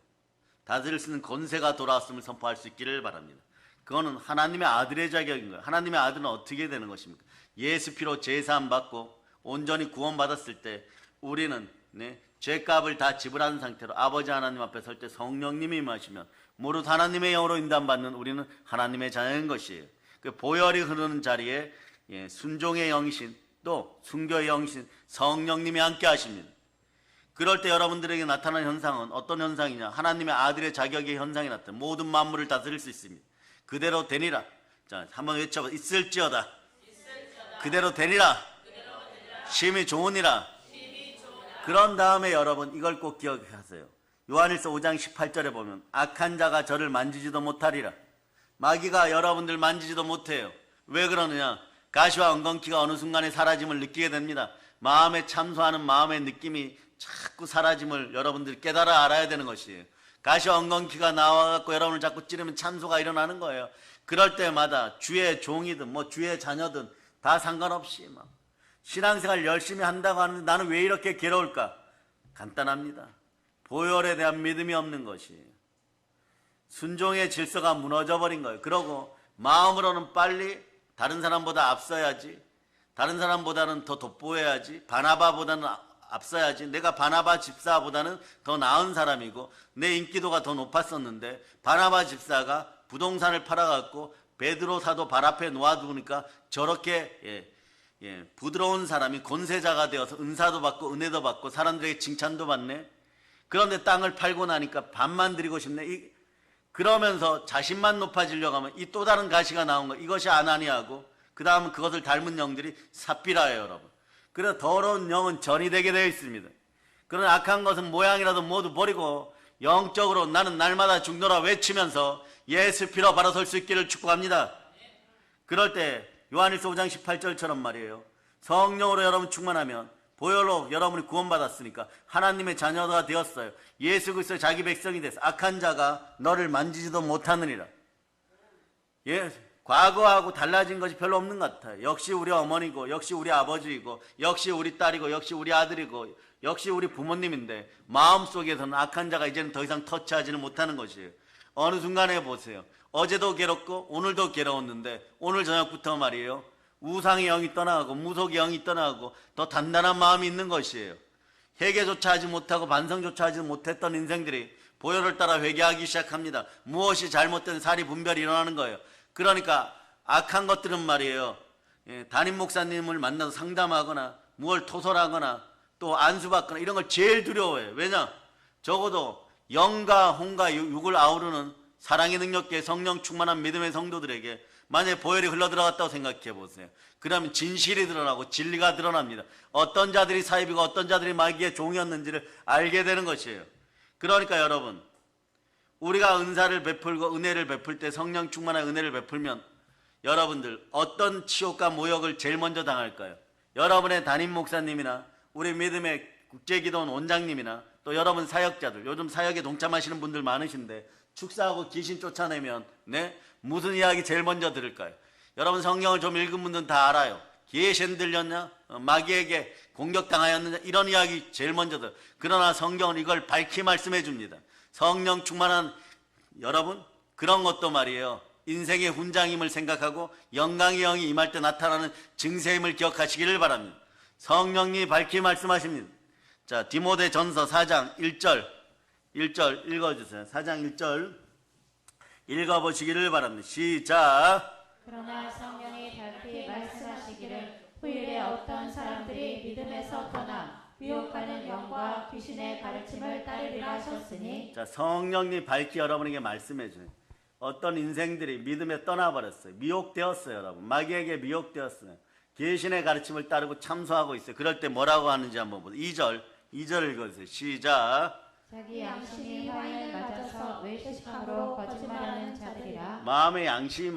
A: 다스릴 수 있는 권세가 돌아왔음을 선포할 수 있기를 바랍니다. 그거는 하나님의 아들의 자격인 거예요. 하나님의 아들은 어떻게 되는 것입니까? 예수 피로 제사함 받고 온전히 구원받았을 때 우리는 죄값을 다 지불한 상태로 아버지 하나님 앞에 설 때 성령님이 임하시면 무릇 하나님의 영으로 인도받는 우리는 하나님의 자녀인 것이에요. 그 보혈이 흐르는 자리에 순종의 영이신 또 순교의 영이신 성령님이 함께 하십니다. 그럴 때 여러분들에게 나타나는 현상은 어떤 현상이냐? 하나님의 아들의 자격의 현상이 나타나 모든 만물을 다스릴 수 있습니다. 그대로 되니라. 자, 한번 외쳐봐. 있을지어다. 그대로 되리라. 심히 좋으니라. 그런 다음에 여러분 이걸 꼭 기억하세요. 요한일서 5장 18절에 보면 악한 자가 저를 만지지도 못하리라. 마귀가 여러분들 만지지도 못해요. 왜 그러느냐? 가시와 엉겅퀴가 어느 순간에 사라짐을 느끼게 됩니다. 마음에 참소하는 마음의 느낌이 자꾸 사라짐을 여러분들이 깨달아 알아야 되는 것이에요. 가시와 엉겅퀴가 나와갖고 여러분을 자꾸 찌르면 참소가 일어나는 거예요. 그럴 때마다 주의 종이든 주의 자녀든 다 상관없이 신앙생활 열심히 한다고 하는데 나는 왜 이렇게 괴로울까? 간단합니다. 보혈에 대한 믿음이 없는 것이에요. 순종의 질서가 무너져 버린 거예요. 그러고 마음으로는 빨리 다른 사람보다 앞서야지, 다른 사람보다는 더 돋보여야지, 바나바보다는 앞서야지, 내가 바나바 집사보다는 더 나은 사람이고 내 인기도가 더 높았었는데 바나바 집사가 부동산을 팔아갖고 베드로 사도 발 앞에 놓아두니까 저렇게 부드러운 사람이 권세자가 되어서 은사도 받고 은혜도 받고 사람들에게 칭찬도 받네. 그런데 땅을 팔고 나니까 반만 드리고 싶네. 그러면서 자신만 높아지려고 하면 이 또 다른 가시가 나온 거, 이것이 아나니아고 그 다음은 그것을 닮은 영들이 삽비라예요, 여러분. 그래서 더러운 영은 전이 되게 되어 있습니다. 그런 악한 것은 모양이라도 모두 버리고 영적으로 나는 날마다 죽노라 외치면서 예수 피로 바로 설 수 있기를 축복합니다. 그럴 때 요한일서 5장 18절처럼 말이에요, 성령으로 여러분 충만하면 보혈로 여러분이 구원받았으니까 하나님의 자녀가 되었어요. 예수 그리스도 자기 백성이 됐어. 악한 자가 너를 만지지도 못하느니라. 과거하고 달라진 것이 별로 없는 것 같아요. 역시 우리 어머니고 역시 우리 아버지이고 역시 우리 딸이고 역시 우리 아들이고 역시 우리 부모님인데 마음속에서는 악한 자가 이제는 더 이상 터치하지는 못하는 것이에요. 어느 순간에 보세요. 어제도 괴롭고 오늘도 괴로웠는데 오늘 저녁부터 말이에요, 우상의 영이 떠나가고 무속의 영이 떠나가고 더 단단한 마음이 있는 것이에요. 회개조차 하지 못하고 반성조차 하지 못했던 인생들이 보혈을 따라 회개하기 시작합니다. 무엇이 잘못된 사리 분별이 일어나는 거예요. 그러니까 악한 것들은 말이에요, 담임 목사님을 만나서 상담하거나 무엇을 토설하거나 또 안수받거나 이런 걸 제일 두려워해요. 왜냐? 적어도 영과 혼과 육을 아우르는 사랑의 능력계 성령 충만한 믿음의 성도들에게 만약에 보혈이 흘러들어갔다고 생각해 보세요. 그러면 진실이 드러나고 진리가 드러납니다. 어떤 자들이 사입이고 어떤 자들이 마귀의 종이었는지를 알게 되는 것이에요. 그러니까 여러분, 우리가 은사를 베풀고 은혜를 베풀 때 성령 충만한 은혜를 베풀면 여러분들 어떤 치욕과 모욕을 제일 먼저 당할까요? 여러분의 담임 목사님이나 우리 믿음의 국제기도원 원장님이나 또 여러분 사역자들, 요즘 사역에 동참하시는 분들 많으신데 축사하고 귀신 쫓아내면 무슨 이야기 제일 먼저 들을까요? 여러분 성경을 좀 읽은 분들은 다 알아요. 귀신 들렸냐? 마귀에게 공격당하였느냐? 이런 이야기 제일 먼저 들어요. 그러나 성경은 이걸 밝히 말씀해 줍니다. 성령 충만한 여러분 그런 것도 말이에요. 인생의 훈장임을 생각하고 영광의 영이 임할 때 나타나는 증세임을 기억하시기를 바랍니다. 성령님이 밝히 말씀하십니다. 자, 디모데전서 4장 1절 읽어주세요. 4장 1절 읽어보시기를 바랍니다. 시작.
B: 그러나 성령이 밝히 말씀하시기를 후일에 어떤 사람들이 믿음에서 떠나 미혹하는 영과 귀신의 가르침을 따르리라 하셨으니.
A: 자, 성령님이 밝히 여러분에게 말씀해 줘요. 어떤 인생들이 믿음에 떠나버렸어요. 미혹되었어요. 여러분 마귀에게 미혹되었어요. 귀신의 가르침을 따르고 참소하고 있어요. 그럴 때 뭐라고 하는지 한번 보세요. 2절 읽어주세요. 시작.
B: 자기 양심이 화인을 맞아서 외식함으로 거짓말하는 자들이라.
A: 마음의 양심이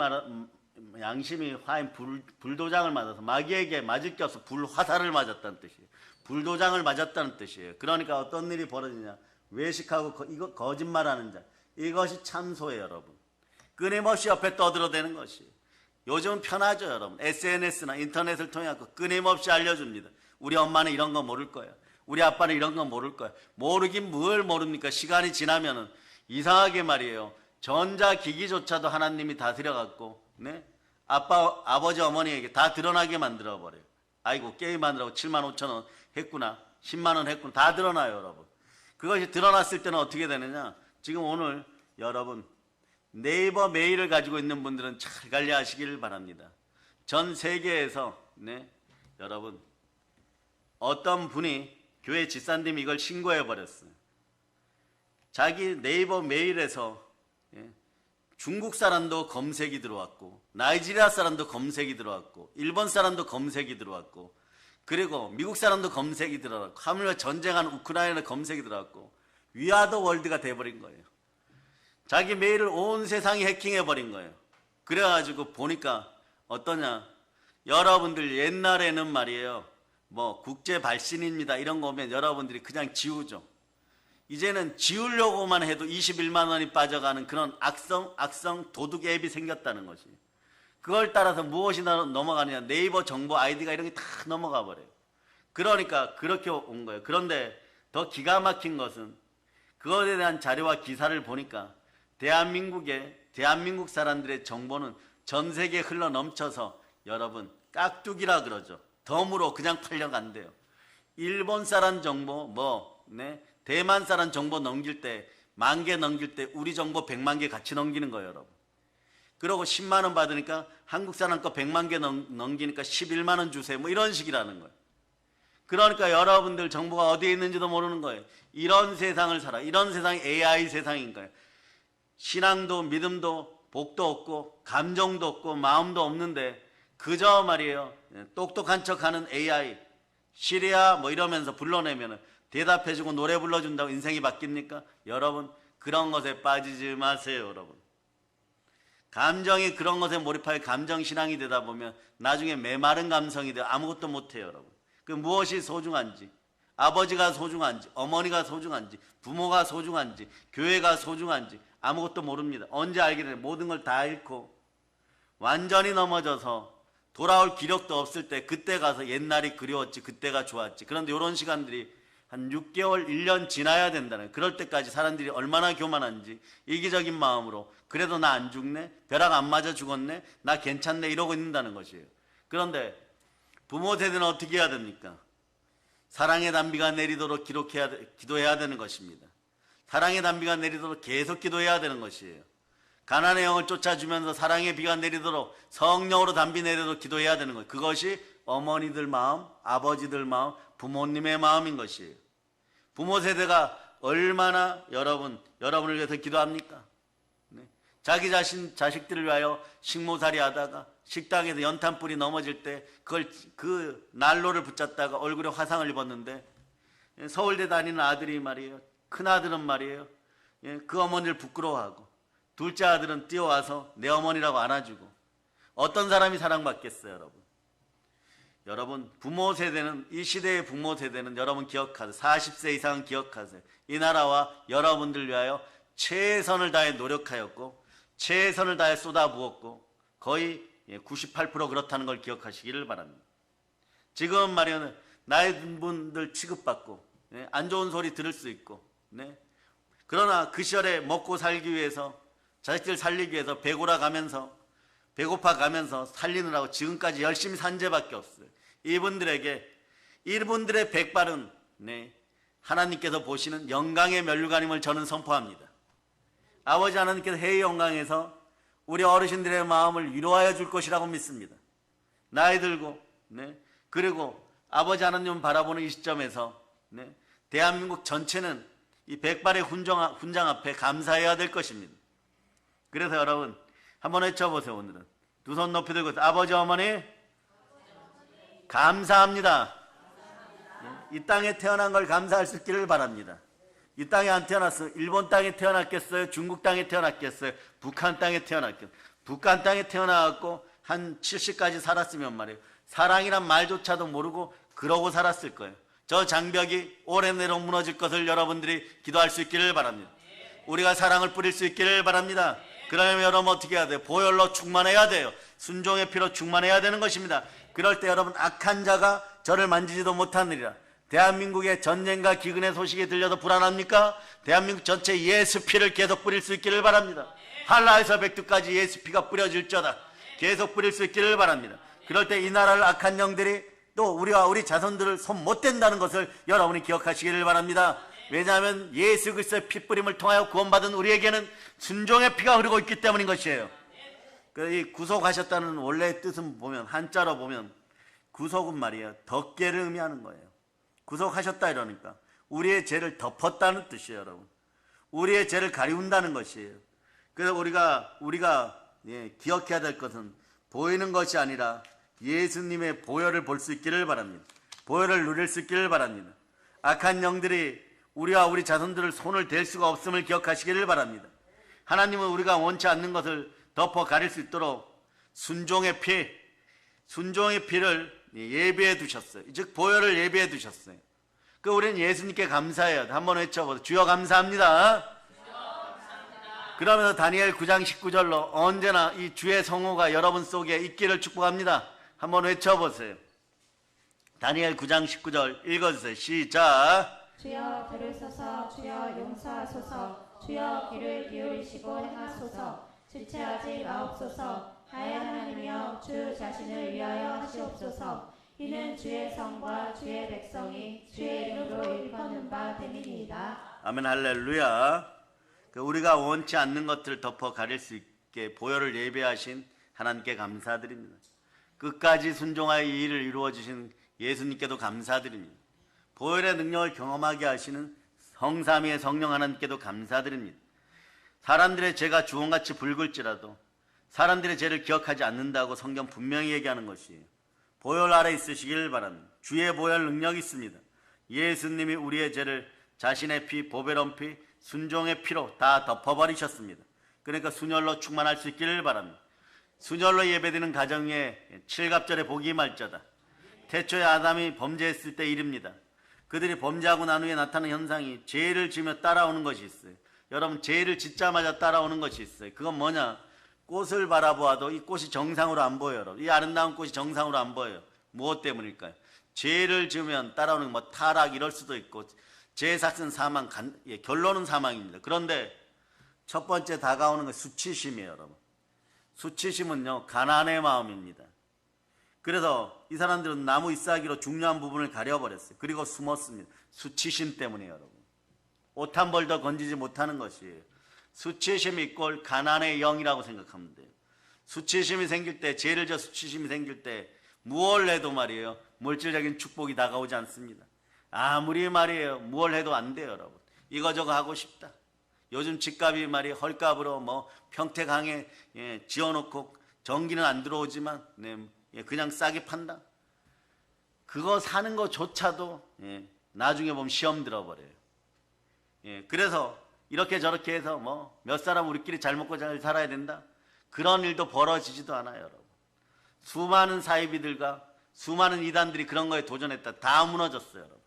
A: 화인 불도장을 맞아서 마귀에게 맞을 게 없어 불화살을 맞았다는 뜻이에요. 불도장을 맞았다는 뜻이에요. 그러니까 어떤 일이 벌어지냐, 외식하고 이거 거짓말하는 자, 이것이 참소예요. 여러분 끊임없이 옆에 떠들어대는 것이에요. 요즘은 편하죠. 여러분 SNS나 인터넷을 통해 끊임없이 알려줍니다. 우리 엄마는 이런 거 모를 거예요. 우리 아빠는 이런 거 모를 거예요. 모르긴 뭘 모릅니까? 시간이 지나면은 이상하게 말이에요. 전자기기조차도 하나님이 다스려갖고, 네? 아버지, 어머니에게 다 드러나게 만들어버려요. 아이고, 게임하느라고 75,000원 했구나. 10만원 했구나. 다 드러나요, 여러분. 그것이 드러났을 때는 어떻게 되느냐? 지금 오늘 여러분, 네이버 메일을 가지고 있는 분들은 잘 관리하시길 바랍니다. 전 세계에서, 네? 여러분, 어떤 분이 교회 집사님이 이걸 신고해버렸어요. 자기 네이버 메일에서 중국 사람도 검색이 들어왔고 나이지리아 사람도 검색이 들어왔고 일본 사람도 검색이 들어왔고 그리고 미국 사람도 검색이 들어왔고 하물며 전쟁한 우크라이나 검색이 들어왔고 위아더 월드가 돼버린 거예요. 자기 메일을 온 세상이 해킹해버린 거예요. 그래가지고 보니까 어떠냐, 여러분들 옛날에는 말이에요 뭐 국제 발신입니다 이런 거 오면 여러분들이 그냥 지우죠. 이제는 지우려고만 해도 21만 원이 빠져가는 그런 악성 도둑 앱이 생겼다는 것이. 그걸 따라서 무엇이 넘어가느냐, 네이버 정보 아이디가 이런 게 다 넘어가 버려요. 그러니까 그렇게 온 거예요. 그런데 더 기가 막힌 것은 그것에 대한 자료와 기사를 보니까 대한민국 사람들의 정보는 전 세계에 흘러 넘쳐서 여러분 깍두기라 그러죠. 덤으로 그냥 팔려간대요. 일본 사람 정보 대만 사람 정보 넘길 때 10,000개 넘길 때 우리 정보 100만 개 같이 넘기는 거예요, 여러분. 그러고 10만 원 받으니까 한국 사람 거 100만 개 넘기니까 11만 원 주세요. 뭐 이런 식이라는 거예요. 그러니까 여러분들 정보가 어디에 있는지도 모르는 거예요. 이런 세상을 살아. 이런 세상이 AI 세상인 거예요. 신앙도 믿음도 복도 없고 감정도 없고 마음도 없는데 그저 말이에요. 똑똑한 척하는 AI, 시리아 뭐 이러면서 불러내면 대답해주고 노래 불러준다고 인생이 바뀝니까? 여러분 그런 것에 빠지지 마세요. 여러분 감정이 그런 것에 몰입하여 감정신앙이 되다 보면 나중에 메마른 감성이 되어 아무것도 못해요. 여러분 그 무엇이 소중한지, 아버지가 소중한지, 어머니가 소중한지, 부모가 소중한지, 교회가 소중한지 아무것도 모릅니다. 언제 알게 되냐, 모든 걸 다 잃고 완전히 넘어져서 돌아올 기력도 없을 때 그때 가서 옛날이 그리웠지, 그때가 좋았지. 그런데 이런 시간들이 한 6개월, 1년 지나야 된다는, 그럴 때까지 사람들이 얼마나 교만한지 이기적인 마음으로 그래도 나 안 죽네, 벼락 안 맞아 죽었네, 나 괜찮네 이러고 있는다는 것이에요. 그런데 부모 세대는 어떻게 해야 됩니까? 사랑의 단비가 내리도록 기도해야 되는 것입니다. 사랑의 단비가 내리도록 계속 기도해야 되는 것이에요. 가난의 영을 쫓아주면서 사랑의 비가 내리도록 성령으로 단비 내리도록 기도해야 되는 거예요. 그것이 어머니들 마음, 아버지들 마음, 부모님의 마음인 것이에요. 부모 세대가 얼마나 여러분을 위해서 기도합니까? 네. 자기 자식들을 위하여 식모살이 하다가 식당에서 연탄불이 넘어질 때 그 난로를 붙잡다가 얼굴에 화상을 입었는데, 서울대 다니는 아들이 말이에요, 큰 아들은 말이에요, 그 어머니를 부끄러워하고 둘째 아들은 뛰어와서 내 어머니라고 안아주고. 어떤 사람이 사랑받겠어요? 여러분 부모 세대는, 이 시대의 부모 세대는 여러분 기억하세요. 40세 이상은 기억하세요. 이 나라와 여러분들 위하여 최선을 다해 노력하였고 최선을 다해 쏟아부었고 거의 98% 그렇다는 걸 기억하시기를 바랍니다. 지금 말이야 나이 든 분들 취급받고 안 좋은 소리 들을 수 있고, 그러나 그 시절에 먹고 살기 위해서 자식들 살리기 위해서 배고파 가면서 살리느라고 지금까지 열심히 산 죄밖에 없어요. 이분들의 백발은 하나님께서 보시는 영광의 면류관임을 저는 선포합니다. 아버지 하나님께서 해의 영광에서 우리 어르신들의 마음을 위로하여 줄 것이라고 믿습니다. 나이 들고 그리고 아버지 하나님을 바라보는 이 시점에서 대한민국 전체는 이 백발의 훈장 앞에 감사해야 될 것입니다. 그래서 여러분 한번 외쳐보세요. 오늘은 두 손 높이 들고 아버지 어머니 감사합니다. 이 땅에 태어난 걸 감사할 수 있기를 바랍니다. 이 땅에 안 태어났어요. 일본 땅에 태어났겠어요? 중국 땅에 태어났겠어요? 북한 땅에 태어났겠어요? 북한 땅에 태어나갖고 한 70까지 살았으면 말이에요. 사랑이란 말조차도 모르고 그러고 살았을 거예요. 저 장벽이 오래 내로 무너질 것을 여러분들이 기도할 수 있기를 바랍니다. 우리가 사랑을 뿌릴 수 있기를 바랍니다. 그러면 여러분 어떻게 해야 돼요? 보혈로 충만해야 돼요. 순종의 피로 충만해야 되는 것입니다. 그럴 때 여러분 악한 자가 저를 만지지도 못하느니라. 대한민국의 전쟁과 기근의 소식이 들려도 불안합니까? 대한민국 전체 예수 피를 계속 뿌릴 수 있기를 바랍니다. 한라에서 백두까지 예수 피가 뿌려질저다. 계속 뿌릴 수 있기를 바랍니다. 그럴 때 이 나라를 악한 영들이 또 우리 자손들을 손 못 댄다는 것을 여러분이 기억하시기를 바랍니다. 왜냐하면 예수 그리스도의 피 뿌림을 통하여 구원받은 우리에게는 순종의 피가 흐르고 있기 때문인 것이에요. 이 구속하셨다는 원래의 뜻은 보면 한자로 보면 구속은 말이에요. 덮개를 의미하는 거예요. 구속하셨다 이러니까 우리의 죄를 덮었다는 뜻이에요, 여러분. 우리의 죄를 가리운다는 것이에요. 그래서 우리가 기억해야 될 것은 보이는 것이 아니라 예수님의 보혈을 볼 수 있기를 바랍니다. 보혈을 누릴 수 있기를 바랍니다. 악한 영들이 우리와 우리 자손들을 손을 댈 수가 없음을 기억하시기를 바랍니다. 하나님은 우리가 원치 않는 것을 덮어 가릴 수 있도록 순종의 피를 예비해 두셨어요. 즉 보혈을 예비해 두셨어요. 우리는 예수님께 감사해요. 한번 외쳐보세요. 주여 감사합니다. 그러면서 다니엘 9장 19절로 언제나 이 주의 성호가 여러분 속에 있기를 축복합니다. 한번 외쳐보세요. 다니엘 9장 19절 읽어주세요. 시작.
B: 주여 들으소서. 주여 용서하소서. 주여 귀를 기울이시고 행하소서. 지체하지 마옵소서. 나의 하나님이여 주 자신을 위하여 하시옵소서. 이는 주의 성과 주의 백성이 주의 이름으로 일컫는 바 됨이니이다.
A: 아멘. 할렐루야. 우리가 원치 않는 것들을 덮어 가릴 수 있게 보혈을 예배하신 하나님께 감사드립니다. 끝까지 순종하여 이 일을 이루어 주신 예수님께도 감사드립니다. 보혈의 능력을 경험하게 하시는 성삼위의 성령 하나님께도 감사드립니다. 사람들의 죄가 주홍같이 붉을지라도 사람들의 죄를 기억하지 않는다고 성경 분명히 얘기하는 것이에요. 보혈 아래 있으시길 바랍니다. 주의 보혈 능력이 있습니다. 예수님이 우리의 죄를 자신의 피, 보배로운 피, 순종의 피로 다 덮어버리셨습니다. 그러니까 순혈로 충만할 수 있기를 바랍니다. 순혈로 예배드리는 가정에 칠갑절의 복이 임할자다. 태초에 아담이 범죄했을 때 일입니다. 그들이 범죄하고 난 후에 나타나는 현상이 죄를 지으며 따라오는 것이 있어요. 여러분 죄를 짓자마자 따라오는 것이 있어요. 그건 뭐냐? 꽃을 바라보아도 이 꽃이 정상으로 안 보여요. 여러분. 이 아름다운 꽃이 정상으로 안 보여요. 무엇 때문일까요? 죄를 지으면 따라오는 뭐 타락 이럴 수도 있고 죄의 삭은 사망, 결론은 사망입니다. 그런데 첫 번째 다가오는 건 수치심이에요, 여러분. 수치심은요, 가난의 마음입니다. 그래서 이 사람들은 나무 잎사귀로 중요한 부분을 가려버렸어요. 그리고 숨었습니다. 수치심 때문에 여러분. 옷 한 벌 더 건지지 못하는 것이에요. 수치심이 이꼴 가난의 영이라고 생각하면 돼요. 수치심이 생길 때, 죄를 져 수치심이 생길 때 무얼 해도 말이에요. 물질적인 축복이 다가오지 않습니다. 아무리 말이에요. 무얼 해도 안 돼요, 여러분. 이거저거 하고 싶다. 요즘 집값이 말이에요. 헐값으로 뭐 평택항에 지어놓고 전기는 안 들어오지만 그냥 싸게 판다. 그거 사는 것조차도 나중에 보면 시험 들어버려요. 그래서 이렇게 저렇게 해서 뭐 몇 사람 우리끼리 잘 먹고 잘 살아야 된다. 그런 일도 벌어지지도 않아요, 여러분. 수많은 사이비들과 수많은 이단들이 그런 거에 도전했다. 다 무너졌어요, 여러분.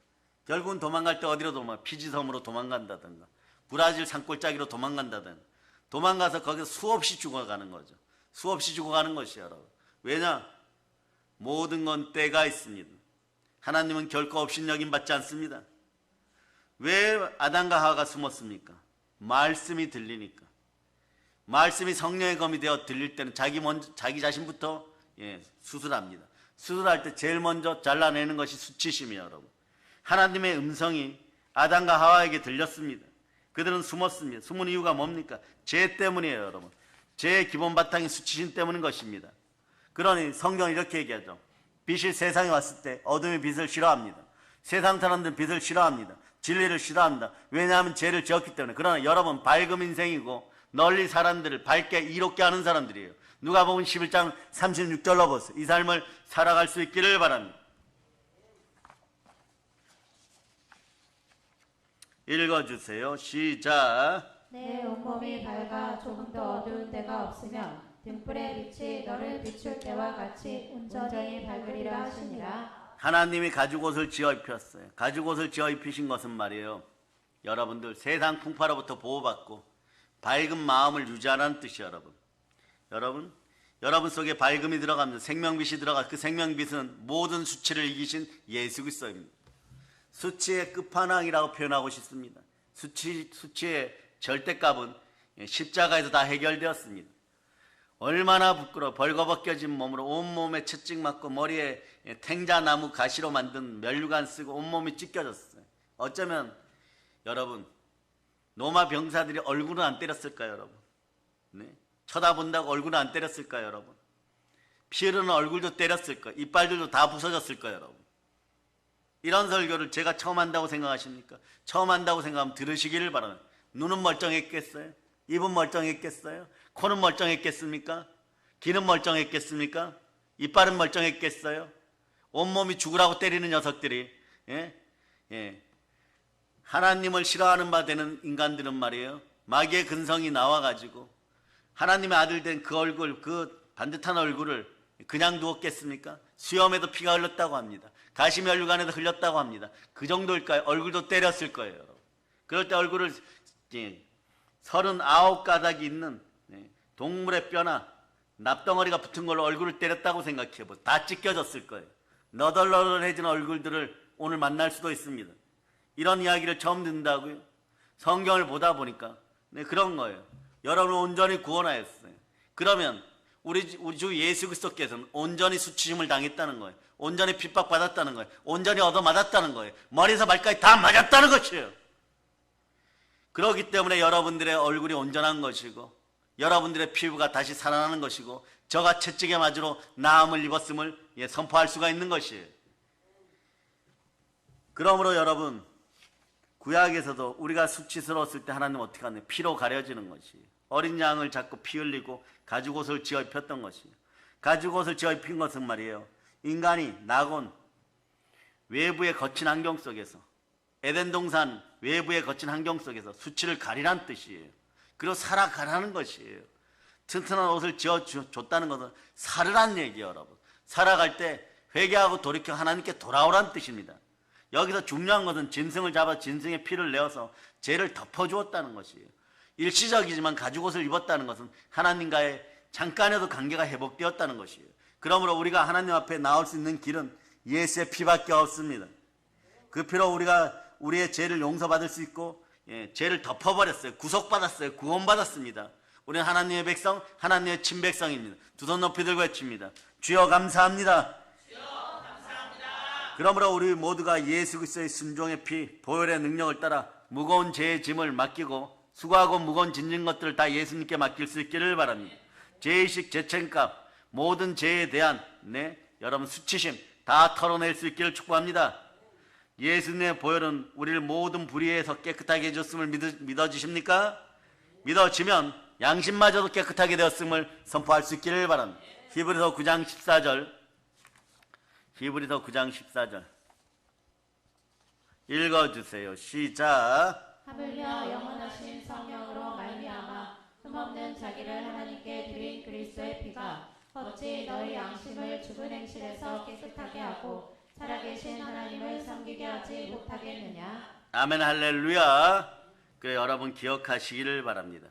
A: 결국은 도망갈 때 어디로 피지섬으로 도망간다든가 브라질 산골짜기로 도망간다든가 도망가서 거기서 수없이 죽어가는 거죠. 수없이 죽어가는 것이에요, 여러분. 왜냐? 모든 건 때가 있습니다. 하나님은 결코 업신여김받지 않습니다. 왜 아담과 하와가 숨었습니까? 말씀이 들리니까. 말씀이 성령의 검이 되어 들릴 때는 자기 자신부터 수술합니다. 수술할 때 제일 먼저 잘라내는 것이 수치심이에요, 여러분. 하나님의 음성이 아담과 하와에게 들렸습니다. 그들은 숨었습니다. 숨은 이유가 뭡니까? 죄 때문이에요, 여러분. 죄의 기본 바탕이 수치심 때문인 것입니다. 그러니 성경은 이렇게 얘기하죠. 빛이 세상에 왔을 때 어둠이 빛을 싫어합니다. 세상 사람들은 빛을 싫어합니다. 진리를 싫어합니다. 왜냐하면 죄를 지었기 때문에. 그러나 여러분 밝은 인생이고 널리 사람들을 밝게 이롭게 하는 사람들이에요. 누가복음 11장 36절로 보세요. 이 삶을 살아갈 수 있기를 바랍니다. 읽어주세요. 시작.
B: 내 온몸이 밝아 조금 더 어두운 데가 없으면 등불의 빛이 너를 비출 때와 같이 온전히 밝으리라 하시니라.
A: 하나님이 가죽옷을 지어 입혔어요. 가죽옷을 지어 입히신 것은 말이에요, 여러분들 세상 풍파로부터 보호받고 밝은 마음을 유지하라는 뜻이에요. 여러분 속에 밝음이 들어갑니다. 생명빛이 들어가. 그 생명빛은 모든 수치를 이기신 예수 그리스도입니다. 수치의 끝판왕이라고 표현하고 싶습니다. 수치의 절대값은 십자가에서 다 해결되었습니다. 얼마나 부끄러워. 벌거벗겨진 몸으로 온몸에 채찍 맞고 머리에 탱자나무 가시로 만든 면류관 쓰고 온몸이 찢겨졌어요. 어쩌면 여러분 로마 병사들이 얼굴은 안 때렸을까요, 여러분? 네? 쳐다본다고 얼굴은 안 때렸을까요, 여러분? 피 흐르는 얼굴도 때렸을 거예요. 이빨들도 다 부서졌을 거예요, 여러분. 이런 설교를 제가 처음 한다고 생각하십니까? 처음 한다고 생각하면 들으시기를 바랍니다. 눈은 멀쩡했겠어요? 입은 멀쩡했겠어요? 코는 멀쩡했겠습니까? 귀는 멀쩡했겠습니까? 이빨은 멀쩡했겠어요? 온몸이 죽으라고 때리는 녀석들이 하나님을 싫어하는 바 되는 인간들은 말이에요, 마귀의 근성이 나와가지고 하나님의 아들 된 그 얼굴, 그 반듯한 얼굴을 그냥 두었겠습니까? 수염에도 피가 흘렀다고 합니다. 가시면류관에도 흘렸다고 합니다. 그 정도일까요? 얼굴도 때렸을 거예요, 여러분. 그럴 때 얼굴을 39가닥이 있는 동물의 뼈나 납덩어리가 붙은 걸로 얼굴을 때렸다고 생각해보세요. 다 찢겨졌을 거예요. 너덜너덜해진 얼굴들을 오늘 만날 수도 있습니다. 이런 이야기를 처음 듣는다고요? 성경을 보다 보니까 그런 거예요. 여러분을 온전히 구원하였어요. 그러면 우리 주 예수 그리스도께서는 온전히 수치심을 당했다는 거예요. 온전히 핍박받았다는 거예요. 온전히 얻어맞았다는 거예요. 머리에서 발까지 다 맞았다는 것이에요. 그렇기 때문에 여러분들의 얼굴이 온전한 것이고 여러분들의 피부가 다시 살아나는 것이고 저가 채찍에 맞으러 나음을 입었음을 선포할 수가 있는 것이에요. 그러므로 여러분, 구약에서도 우리가 수치스러웠을 때 하나님 어떻게 하느냐, 피로 가려지는 것이에요. 어린 양을 잡고 피 흘리고 가죽옷을 지어 입혔던 것이에요. 가죽옷을 지어 입힌 것은 말이에요, 인간이 낙원 외부의 거친 환경 속에서, 에덴 동산 외부의 거친 환경 속에서 수치를 가리란 뜻이에요. 그리고 살아가라는 것이에요. 튼튼한 옷을 지어줬다는 것은 살으란 얘기예요, 여러분. 살아갈 때 회개하고 돌이켜 하나님께 돌아오란 뜻입니다. 여기서 중요한 것은 짐승을 잡아 짐승의 피를 내어서 죄를 덮어주었다는 것이에요. 일시적이지만 가죽옷을 입었다는 것은 하나님과의 잠깐에도 관계가 회복되었다는 것이에요. 그러므로 우리가 하나님 앞에 나올 수 있는 길은 예수의 피밖에 없습니다. 그 피로 우리가 우리의 죄를 용서받을 수 있고 죄를 덮어버렸어요. 구속받았어요. 구원받았습니다. 우리는 하나님의 백성, 하나님의 친백성입니다. 두 손 높이 들고 외칩니다. 주여 감사합니다. 그러므로 우리 모두가 예수 그리스도의 순종의 피, 보혈의 능력을 따라 무거운 죄의 짐을 맡기고 수고하고 무거운 짐진 것들을 다 예수님께 맡길 수 있기를 바랍니다. 죄의식, 죄책감, 모든 죄에 대한 여러분 수치심 다 털어낼 수 있기를 축복합니다. 예수님의 보혈은 우리를 모든 불의에서 깨끗하게 해줬음을 믿어지십니까? 믿어지면 양심마저도 깨끗하게 되었음을 선포할 수 있기를 바랍니다. 히브리서 9장 14절 히브리서 9장 14절 읽어주세요. 시작.
B: 하물며 영원하신 성령으로 말미암아 흠없는 자기를 하나님께 드린 그리스도의 피가 어찌 너희 양심을 죽은 행실에서 깨끗하게 하고 살아계신 하나님을 섬기게 하지 못하겠느냐.
A: 아멘 할렐루야. 그래, 여러분 기억하시기를 바랍니다.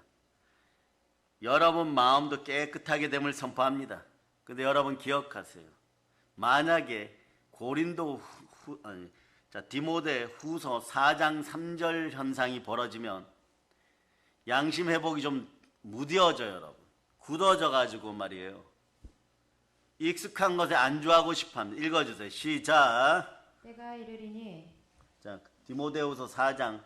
A: 여러분 마음도 깨끗하게 됨을 선포합니다. 근데 여러분 기억하세요. 만약에 디모데 후서 4장 3절 현상이 벌어지면 양심 회복이 좀 무뎌져요, 여러분. 굳어져 가지고 말이에요. 익숙한 것에 안주하고 싶어합니다. 읽어주세요. 시작.
B: 때가 이르리니
A: 자, 디모데후서 4장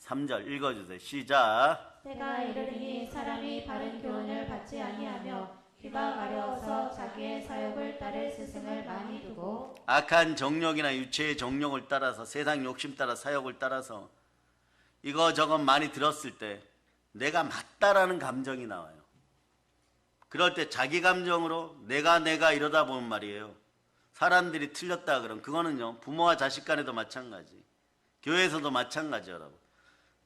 A: 3절 읽어주세요. 시작.
B: 때가 이르리니 사람이 바른 교훈을 받지 아니하며 귀가 가려워서 자기의 사욕을 따를 스승을 많이 두고
A: 악한 정욕이나 유체의 정욕을 따라서 세상 욕심 따라 사욕을 따라서 이거저거 많이 들었을 때 내가 맞다라는 감정이 나와요. 그럴 때 자기 감정으로 내가 이러다 보면 말이에요. 사람들이 틀렸다 그러면 그거는요. 부모와 자식 간에도 마찬가지. 교회에서도 마찬가지 여러분.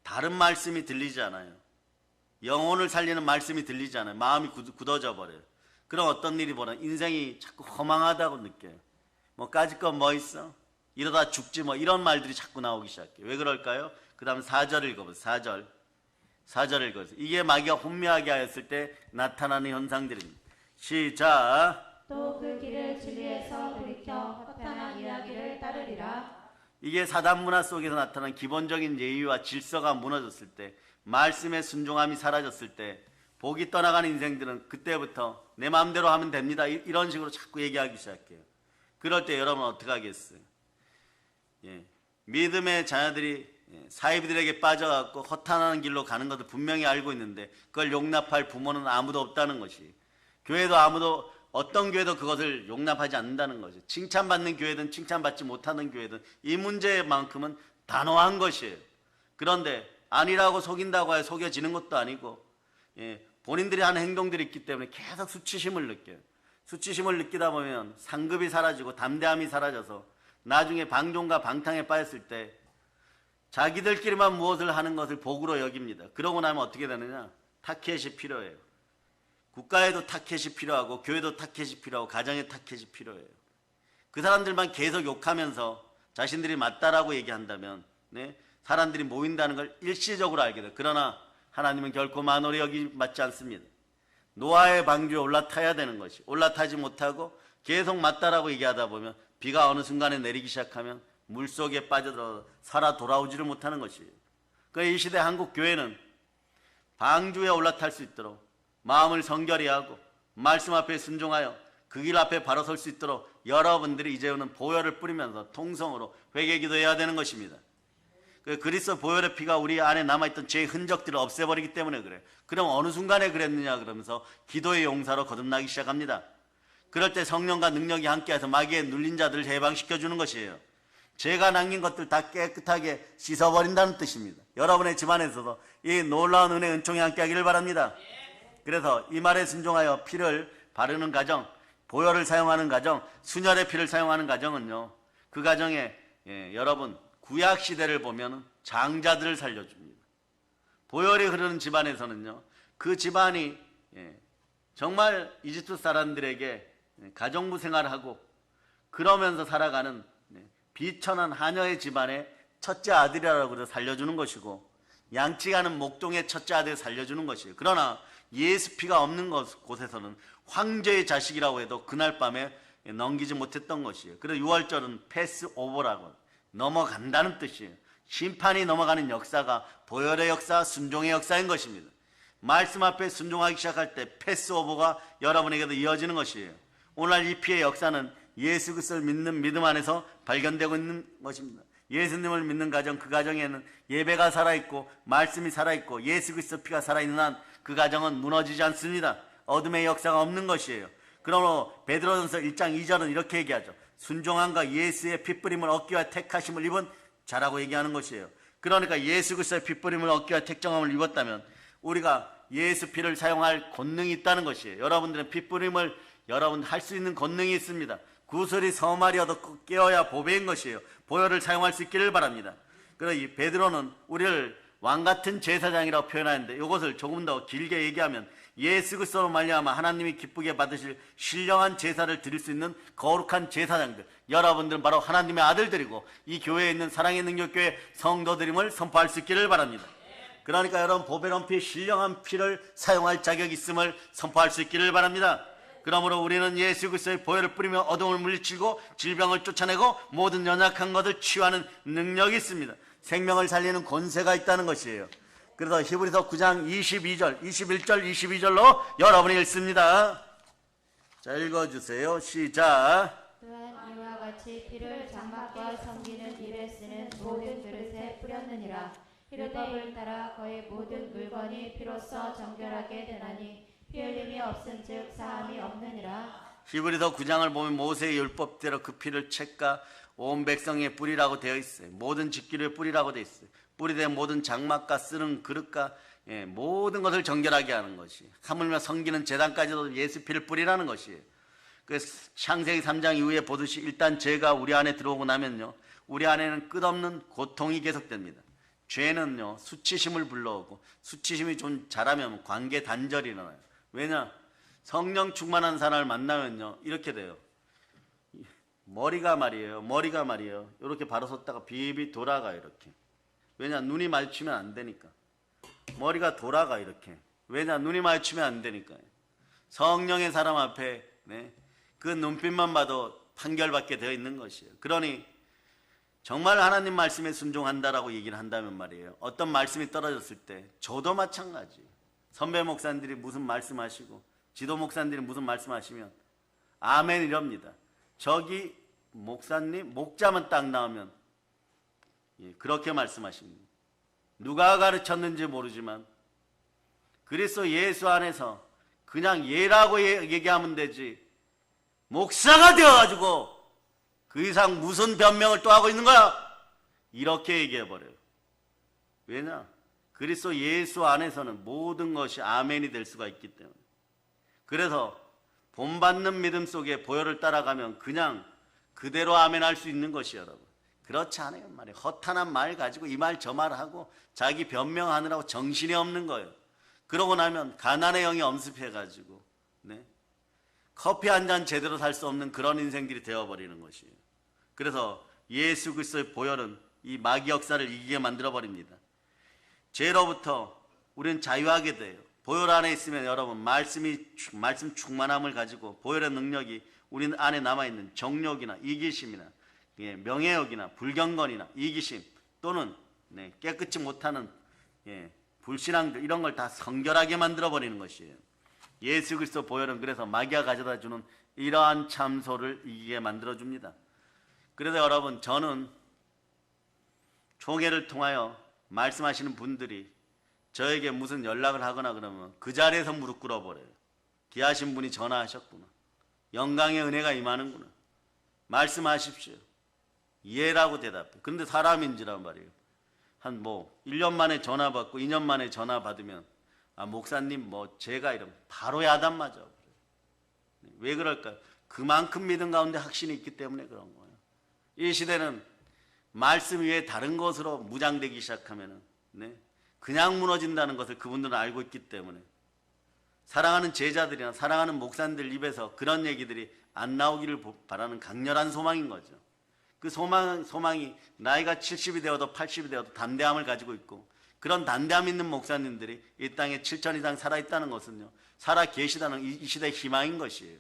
A: 다른 말씀이 들리지 않아요. 영혼을 살리는 말씀이 들리지 않아요. 마음이 굳어져 버려요. 그럼 어떤 일이 벌어요? 인생이 자꾸 허망하다고 느껴요. 뭐 까짓 건 뭐 있어? 이러다 죽지 뭐 이런 말들이 자꾸 나오기 시작해요. 왜 그럴까요? 그 다음 4절 읽어보세요. 4절 읽어보세요. 이게 마귀가 혼미하게 하였을 때 나타나는 현상들입니다. 시작.
B: 또 그 길을 진리에서 돌이켜 허탄한 이야기를 따르리라.
A: 이게 사단 문화 속에서 나타난 기본적인 예의와 질서가 무너졌을 때, 말씀의 순종함이 사라졌을 때, 복이 떠나가는 인생들은 그때부터 내 마음대로 하면 됩니다. 이런 식으로 자꾸 얘기하기 시작해요. 그럴 때 여러분 어떻게 하겠어요? 믿음의 자녀들이 사이비들에게 빠져갖고 허탄하는 길로 가는 것을 분명히 알고 있는데 그걸 용납할 부모는 아무도 없다는 것이, 교회도 어떤 교회도 그것을 용납하지 않는다는 거죠. 칭찬받는 교회든 칭찬받지 못하는 교회든 이 문제만큼은 단호한 것이에요. 그런데 아니라고 속인다고 해서 속여지는 것도 아니고, 본인들이 하는 행동들이 있기 때문에 계속 수치심을 느껴요. 수치심을 느끼다 보면 상급이 사라지고 담대함이 사라져서 나중에 방종과 방탕에 빠졌을 때 자기들끼리만 무엇을 하는 것을 복으로 여깁니다. 그러고 나면 어떻게 되느냐? 타켓이 필요해요. 국가에도 타켓이 필요하고 교회도 타켓이 필요하고 가정에 타켓이 필요해요. 그 사람들만 계속 욕하면서 자신들이 맞다라고 얘기한다면 사람들이 모인다는 걸 일시적으로 알게 돼요. 그러나 하나님은 결코 만홀히 여기 맞지 않습니다. 노아의 방주에 올라타야 되는 것이, 올라타지 못하고 계속 맞다라고 얘기하다 보면 비가 어느 순간에 내리기 시작하면 물속에 빠져들어 살아 돌아오지를 못하는 것이에요. 그러니까 이 시대 한국 교회는 방주에 올라탈 수 있도록 마음을 성결히 하고 말씀 앞에 순종하여 그 길 앞에 바로 설 수 있도록 여러분들이 이제는 보혈을 뿌리면서 통성으로 회개 기도해야 되는 것입니다. 그리스도 보혈의 피가 우리 안에 남아있던 죄의 흔적들을 없애버리기 때문에 그래요. 그럼 어느 순간에 그랬느냐 그러면서 기도의 용사로 거듭나기 시작합니다. 그럴 때 성령과 능력이 함께해서 마귀에 눌린 자들을 해방시켜주는 것이에요. 죄가 남긴 것들 다 깨끗하게 씻어버린다는 뜻입니다. 여러분의 집안에서도 이 놀라운 은혜 은총이 함께하기를 바랍니다. 그래서 이 말에 순종하여 피를 바르는 가정, 보혈을 사용하는 가정, 순혈의 피를 사용하는 가정은요, 그 가정에 여러분 구약 시대를 보면 장자들을 살려줍니다. 보혈이 흐르는 집안에서는요, 그 집안이 정말 이집트 사람들에게 가정부 생활을 하고 그러면서 살아가는 비천한 하녀의 집안의 첫째 아들이라고 해서 살려주는 것이고, 양치가는 목동의 첫째 아들을 살려주는 것이에요. 그러나 예수 피가 없는 곳에서는 황제의 자식이라고 해도 그날 밤에 넘기지 못했던 것이에요. 그래서 6월절은 패스오버라고, 넘어간다는 뜻이에요. 심판이 넘어가는 역사가 보혈의 역사, 순종의 역사인 것입니다. 말씀 앞에 순종하기 시작할 때 패스오버가 여러분에게도 이어지는 것이에요. 오늘 이 피의 역사는 예수 그리스도를 믿는 믿음 안에서 발견되고 있는 것입니다. 예수님을 믿는 가정, 그 가정에는 예배가 살아있고 말씀이 살아있고 예수 그리스도 피가 살아있는 한 그 가정은 무너지지 않습니다. 어둠의 역사가 없는 것이에요. 그러므로 베드로전서 1장 2절은 이렇게 얘기하죠. 순종함과 예수의 핏뿌림을 얻기 위하여 택하심을 입은 자라고 얘기하는 것이에요. 그러니까 예수 그리스도의 핏뿌림을 얻기 위하여 택정함을 입었다면 우리가 예수 피를 사용할 권능이 있다는 것이에요. 여러분들은 핏뿌림을 여러분 할 수 있는 권능이 있습니다. 구슬이 서말이 얻어 깨어야 보배인 것이에요. 보혈을 사용할 수 있기를 바랍니다. 그래서 이 베드로는 우리를 왕같은 제사장이라고 표현하는데, 이것을 조금 더 길게 얘기하면 예수 그리스도로 말미암아 하나님이 기쁘게 받으실 신령한 제사를 드릴 수 있는 거룩한 제사장들, 여러분들은 바로 하나님의 아들들이고 이 교회에 있는 사랑의 능력교회 성도들임을 선포할 수 있기를 바랍니다. 그러니까 여러분 보배로운 피, 신령한 피를 사용할 자격이 있음을 선포할 수 있기를 바랍니다. 그러므로 우리는 예수 그리스도의 보혈을 뿌리며 어둠을 물리치고 질병을 쫓아내고 모든 연약한 것을 치유하는 능력이 있습니다. 생명을 살리는 권세가 있다는 것이에요. 그래서 히브리서 9장 22절, 21절, 22절로 여러분이 읽습니다. 자, 읽어주세요. 시작.
B: 또한 이와 같이 피를 장막과 섬기는 일에 쓰는 모든 그릇에 뿌렸느니라. 율법을 따라 거의 모든 물건이 피로써 정결하게 되나니 피 흘림이 없은즉 사함이 없느니라.
A: 히브리서 9장을 보면 모세의 율법대로 그 피를 책과 온 백성의 뿌리라고 되어 있어요. 모든 집기류의 뿌리라고 되어 있어요. 뿌리된 모든 장막과 쓰는 그릇과 모든 것을 정결하게 하는 것이, 하물며 섬기는 제단까지도 예수 피를 뿌리라는 것이에요. 그 창세기 3장 이후에 보듯이 일단 죄가 우리 안에 들어오고 나면요, 우리 안에는 끝없는 고통이 계속됩니다. 죄는요, 수치심을 불러오고, 수치심이 좀 자라면 관계 단절이 일어나요. 왜냐? 성령 충만한 사람을 만나면요, 이렇게 돼요. 머리가 말이에요. 이렇게 바로 섰다가 비비 돌아가요, 이렇게. 왜냐? 눈이 마주치면 안 되니까. 머리가 돌아가, 이렇게. 왜냐? 눈이 마주치면 안 되니까요. 성령의 사람 앞에, 그 눈빛만 봐도 판결받게 되어 있는 것이에요. 그러니, 정말 하나님 말씀에 순종한다라고 얘기를 한다면 말이에요. 어떤 말씀이 떨어졌을 때, 저도 마찬가지예요. 선배 목사님들이 무슨 말씀하시고, 지도 목사님들이 무슨 말씀하시면, 아멘 이럽니다. 저기 목사님, 목자만 딱 나오면, 그렇게 말씀하십니다. 누가 가르쳤는지 모르지만, 그리스도 예수 안에서 그냥 예라고 얘기하면 되지, 목사가 되어가지고, 그 이상 무슨 변명을 또 하고 있는 거야? 이렇게 얘기해버려요. 왜냐? 그리스도 예수 안에서는 모든 것이 아멘이 될 수가 있기 때문에. 그래서 본받는 믿음 속에 보혈을 따라가면 그냥 그대로 아멘할 수 있는 것이에요, 여러분. 그렇지 않아요, 말이에요. 허탄한 말 가지고 이 말 저 말 하고 자기 변명하느라고 정신이 없는 거예요. 그러고 나면 가난의 영이 엄습해가지고 커피 한 잔 제대로 살 수 없는 그런 인생들이 되어버리는 것이에요. 그래서 예수 그리스도의 보혈은 이 마귀 역사를 이기게 만들어버립니다. 죄로부터 우리는 자유하게 돼요. 보혈 안에 있으면 여러분 말씀 충만함을 가지고 보혈의 능력이 우리 안에 남아있는 정욕이나 이기심이나 명예욕이나 불경건이나 이기심 또는 깨끗이 못하는 불신앙들 이런 걸 다 성결하게 만들어버리는 것이에요. 예수 그리스도 보혈은 그래서 마귀가 가져다 주는 이러한 참소를 이기게 만들어줍니다. 그래서 여러분 저는 총회를 통하여 말씀하시는 분들이 저에게 무슨 연락을 하거나 그러면 그 자리에서 무릎 꿇어버려요. 귀하신 분이 전화하셨구나. 영광의 은혜가 임하는구나. 말씀하십시오. 예라고 대답해. 그런데 사람인지란 말이에요. 한 1년 만에 전화 받고 2년 만에 전화 받으면 목사님 제가 이러면 바로 야단 맞아. 왜 그럴까요? 그만큼 믿음 가운데 확신이 있기 때문에 그런 거예요. 이 시대는 말씀 위에 다른 것으로 무장되기 시작하면 그냥 무너진다는 것을 그분들은 알고 있기 때문에 사랑하는 제자들이나 사랑하는 목사님들 입에서 그런 얘기들이 안 나오기를 바라는 강렬한 소망인 거죠. 그 소망이 나이가 70이 되어도 80이 되어도 담대함을 가지고 있고 그런 담대함 있는 목사님들이 이 땅에 7천 이상 살아있다는 것은요, 살아 계시다는 이 시대의 희망인 것이에요.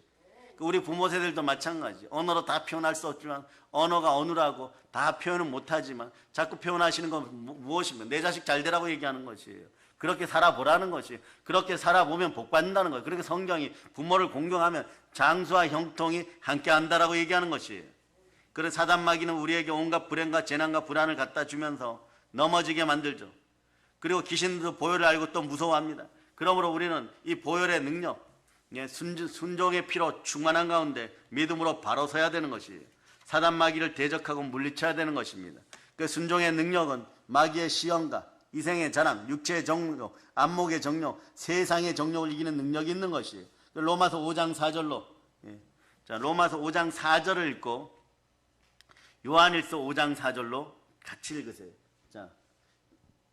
A: 우리 부모 세대들도 마찬가지. 언어로 다 표현할 수 없지만 언어가 언어라고 다 표현은 못하지만 자꾸 표현하시는 건 무엇입니까? 내 자식 잘 되라고 얘기하는 것이에요. 그렇게 살아보라는 것이에요. 그렇게 살아보면 복받는다는 거예요. 그렇게 성경이 부모를 공경하면 장수와 형통이 함께 한다라고 얘기하는 것이에요. 그래서 사단마귀는 우리에게 온갖 불행과 재난과 불안을 갖다 주면서 넘어지게 만들죠. 그리고 귀신도 보혈을 알고 또 무서워합니다. 그러므로 우리는 이 보혈의 능력, 순종의 피로 충만한 가운데 믿음으로 바로 서야 되는 것이에요. 사단 마귀를 대적하고 물리쳐야 되는 것입니다. 그 순종의 능력은 마귀의 시험과 이생의 자랑, 육체의 정욕, 안목의 정욕, 세상의 정욕을 이기는 능력이 있는 것이에요. 로마서 5장 4절로 로마서 5장 4절을 읽고 요한일서 5장 4절로 같이 읽으세요. 자,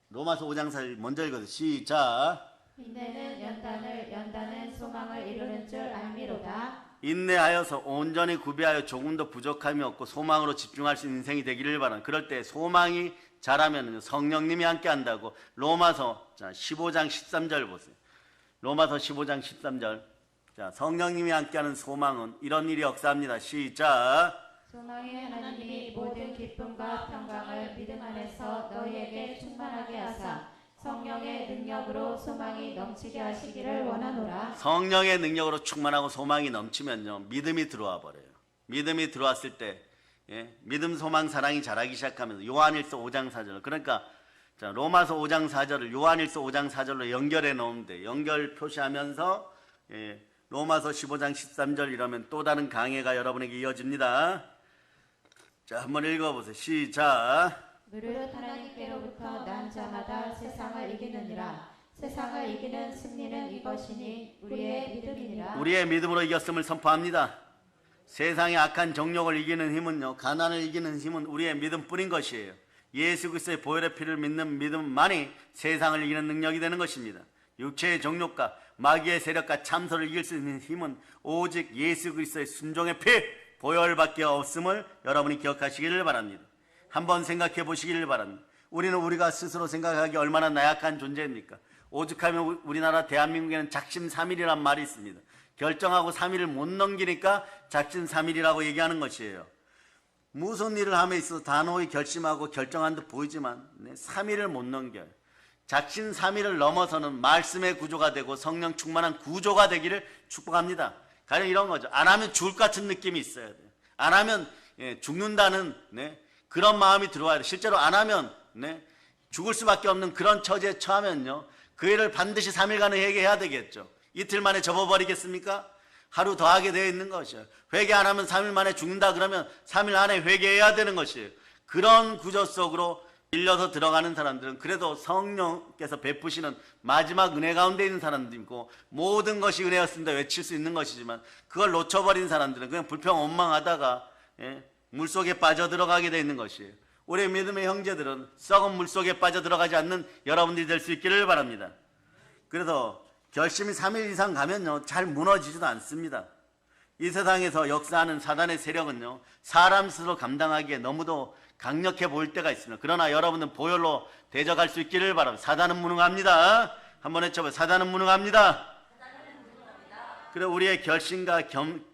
A: 로마서 5장 4절 먼저 읽으세요. 시작.
B: 인내는 연단은 소망을 이루는 줄 알미로다.
A: 인내하여서 온전히 구비하여 조금도 부족함이 없고 소망으로 집중할 수 있는 인생이 되기를 바랍니다. 그럴 때 소망이 자라면 성령님이 함께 한다고 로마서 15장 13절 보세요. 로마서 15장 13절. 자, 성령님이 함께하는 소망은 이런 일이 역사합니다. 시작.
B: 소망이 하나님이 모든 기쁨과 평강을 믿음 안에서 너희에게 충만하게 하사 성령의 능력으로 소망이 넘치게 하시기를 원하노라.
A: 성령의 능력으로 충만하고 소망이 넘치면요, 믿음이 들어와 버려요. 믿음이 들어왔을 때, 믿음, 소망, 사랑이 자라기 시작하면서 요한일서 5장 4절, 그러니까 자, 로마서 5장 4절을 요한일서 5장 4절로 연결해 놓으면 돼. 연결 표시하면서 로마서 15장 13절 이러면 또 다른 강해가 여러분에게 이어집니다. 자, 한번 읽어보세요. 시작.
B: 무릇 하나님께로부터 난 자마다 세상을 이기느니라. 세상을 이기는 승리는 이것이니 우리의 믿음이니라.
A: 우리의 믿음으로 이겼음을 선포합니다. 세상의 악한 정욕을 이기는 힘은요, 가난을 이기는 힘은 우리의 믿음뿐인 것이에요. 예수 그리스도의 보혈의 피를 믿는 믿음만이 세상을 이기는 능력이 되는 것입니다. 육체의 정욕과 마귀의 세력과 참소를 이길 수 있는 힘은 오직 예수 그리스도의 순종의 피, 보혈밖에 없음을 여러분이 기억하시기를 바랍니다. 한번 생각해 보시기를 바랍니다. 우리는 우리가 스스로 생각하기 얼마나 나약한 존재입니까? 오죽하면 우리나라 대한민국에는 작심삼일이란 말이 있습니다. 결정하고 3일을 못 넘기니까 작심삼일이라고 얘기하는 것이에요. 무슨 일을 함에 있어서 단호히 결심하고 결정한 듯 보이지만 3일을 못 넘겨요. 작심삼일을 넘어서는 말씀의 구조가 되고 성령 충만한 구조가 되기를 축복합니다. 가령 이런 거죠. 안 하면 죽을 것 같은 느낌이 있어야 돼요. 안 하면 죽는다는 그런 마음이 들어와야 돼요. 실제로 안 하면 죽을 수밖에 없는 그런 처지에 처하면요, 그 일을 반드시 3일간은 회개해야 되겠죠. 이틀 만에 접어버리겠습니까? 하루 더 하게 되어 있는 것이에요. 회개 안 하면 3일 만에 죽는다 그러면 3일 안에 회개해야 되는 것이에요. 그런 구조 속으로 밀려서 들어가는 사람들은 그래도 성령께서 베푸시는 마지막 은혜 가운데 있는 사람도 있고, 모든 것이 은혜였습니다 외칠 수 있는 것이지만 그걸 놓쳐버린 사람들은 그냥 불평원망하다가 물속에 빠져들어가게 되어 있는 것이에요. 우리 믿음의 형제들은 썩은 물속에 빠져들어가지 않는 여러분들이 될 수 있기를 바랍니다. 그래서 결심이 3일 이상 가면요, 잘 무너지지도 않습니다. 이 세상에서 역사하는 사단의 세력은요, 사람 스스로 감당하기에 너무도 강력해 보일 때가 있습니다. 그러나 여러분은 보혈로 대적할 수 있기를 바랍니다. 사단은 무능합니다. 한번 외쳐봐요. 사단은 무능합니다. 그래, 우리의 결심과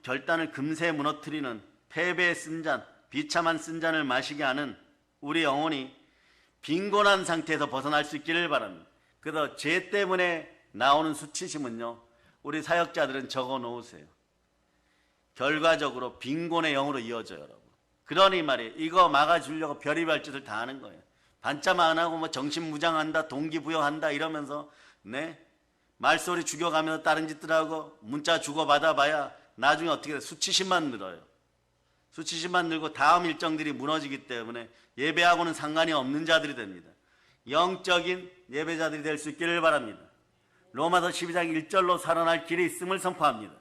A: 결단을 금세 무너뜨리는 패배의 쓴잔, 비참한 쓴잔을 마시게 하는 우리 영혼이 빈곤한 상태에서 벗어날 수 있기를 바랍니다. 그래서 죄 때문에 나오는 수치심은요, 우리 사역자들은 적어 놓으세요. 결과적으로 빈곤의 영으로 이어져요, 여러분. 그러니 말이에요, 이거 막아주려고 별의별 짓을 다 하는 거예요. 반점 안 하고 뭐 정신무장한다, 동기부여한다 이러면서 말소리 죽여가면서 다른 짓들 하고 문자 주고받아 봐야 나중에 어떻게 돼? 수치심만 늘어요. 수치심만 늘고 다음 일정들이 무너지기 때문에 예배하고는 상관이 없는 자들이 됩니다. 영적인 예배자들이 될 수 있기를 바랍니다. 로마서 12장 1절로 살아날 길이 있음을 선포합니다.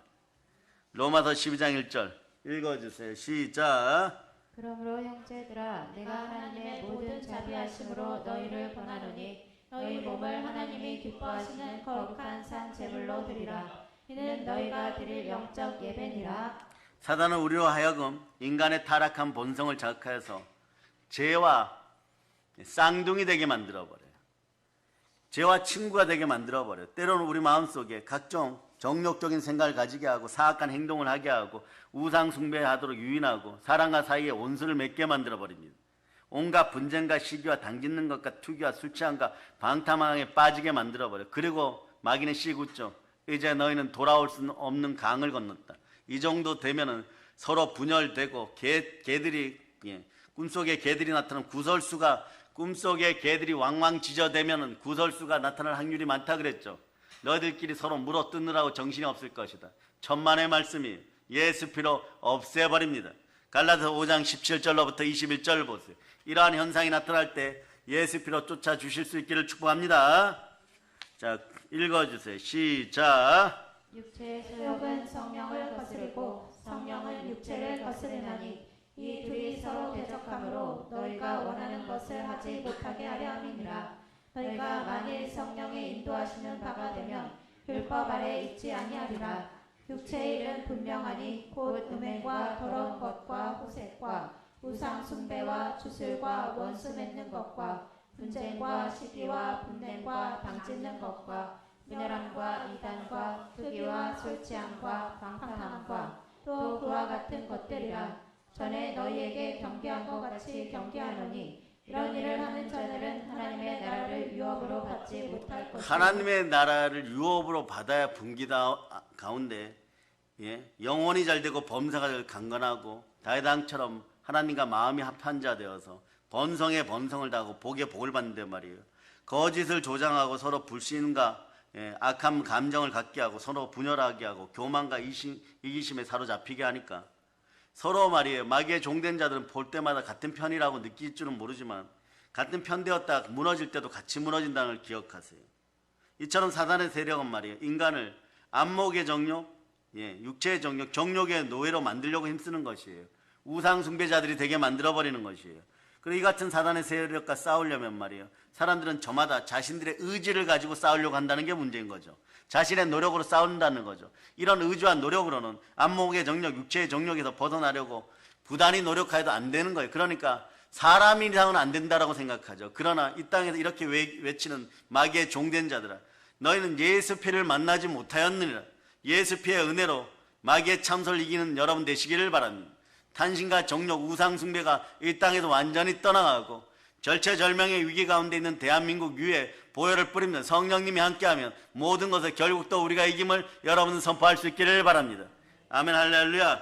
A: 로마서 12장 1절 읽어주세요. 시작.
B: 그러므로 형제들아, 내가 하나님의 모든 자비하심으로 너희를 권하노니 너희 몸을 하나님이 기뻐하시는 거룩한 산 제물로 드리라. 이는 너희가 드릴 영적 예배니라.
A: 사단은 우리로 하여금 인간의 타락한 본성을 자극하여서 죄와 쌍둥이 되게 만들어버려요. 죄와 친구가 되게 만들어버려요. 때로는 우리 마음속에 각종 정욕적인 생각을 가지게 하고 사악한 행동을 하게 하고 우상 숭배하도록 유인하고 사람과 사이에 온수를 맺게 만들어버립니다. 온갖 분쟁과 시기와 당짓는 것과 투기와 술 취함과 방탕함에 빠지게 만들어버려요. 그리고 마귀는 씨굿죠. 이제 너희는 돌아올 수 없는 강을 건넜다. 이 정도 되면은 서로 분열되고 개들이 꿈속에 개들이 나타나면 구설수가 꿈속에 개들이 왕왕 짖어대면은 구설수가 나타날 확률이 많다 그랬죠. 너희들끼리 서로 물어뜯느라고 정신이 없을 것이다. 천만의 말씀이 예수 피로 없애버립니다. 갈라디아서 5장 17절로부터 21절 보세요. 이러한 현상이 나타날 때 예수 피로 쫓아주실 수 있기를 축복합니다. 자, 읽어주세요. 시작.
B: 육체의 소욕은 성령을 거스르고 성령은 육체를 거스르나니 이 둘이 서로 대적하므로 너희가 원하는 것을 하지 못하게 하려 함이니라. 너희가 만일 성령의 인도하시는 바가 되면 율법 아래 있지 아니하리라. 육체의 일은 분명하니 곧 음행과 더러운 것과 호색과 우상 숭배와 주술과 원수 맺는 것과 분쟁과 시기와 분냄과 방짓는 것과 분열함과 이단과 투기와 술취함과 방탕함과 또 그와 같은 것들이라. 전에 너희에게 경계한 것 같이 경계하노니 이런 일을 하는 자들은 하나님의 나라를 유업으로 받지 못할 것이고
A: 하나님의 나라를 유업으로 받아야 분기다 가운데 영혼이 잘 되고 범사가 잘 강건하고 다윗왕처럼 하나님과 마음이 합한 자 되어서 번성에 번성을 다하고 복에 복을 받는데 말이에요. 거짓을 조장하고 서로 불신과 악한 감정을 갖게 하고 서로 분열하게 하고 교만과 이기심에 사로잡히게 하니까 서로 말이에요. 마귀의 종된 자들은 볼 때마다 같은 편이라고 느낄 줄은 모르지만 같은 편 되었다 무너질 때도 같이 무너진다는 걸 기억하세요. 이처럼 사단의 세력은 말이에요. 인간을 안목의 정욕, 육체의 정욕, 정욕의 노예로 만들려고 힘쓰는 것이에요. 우상 숭배자들이 되게 만들어버리는 것이에요. 그리고 이 같은 사단의 세력과 싸우려면 말이에요. 사람들은 저마다 자신들의 의지를 가지고 싸우려고 한다는 게 문제인 거죠. 자신의 노력으로 싸운다는 거죠. 이런 의지와 노력으로는 안목의 정욕, 육체의 정욕에서 벗어나려고 부단히 노력해도 안 되는 거예요. 그러니까 사람 이상은 안 된다라고 생각하죠. 그러나 이 땅에서 이렇게 외치는 마귀의 종된 자들아, 너희는 예수 피를 만나지 못하였느니라. 예수 피의 은혜로 마귀의 참소를 이기는 여러분 되시기를 바랍니다. 탄신과 정욕, 우상 숭배가 이 땅에서 완전히 떠나가고 절체절명의 위기 가운데 있는 대한민국 위에 보혈을 뿌리면 성령님이 함께하면 모든 것을 결국 또 우리가 이김을 여러분은 선포할 수 있기를 바랍니다. 아멘, 할렐루야.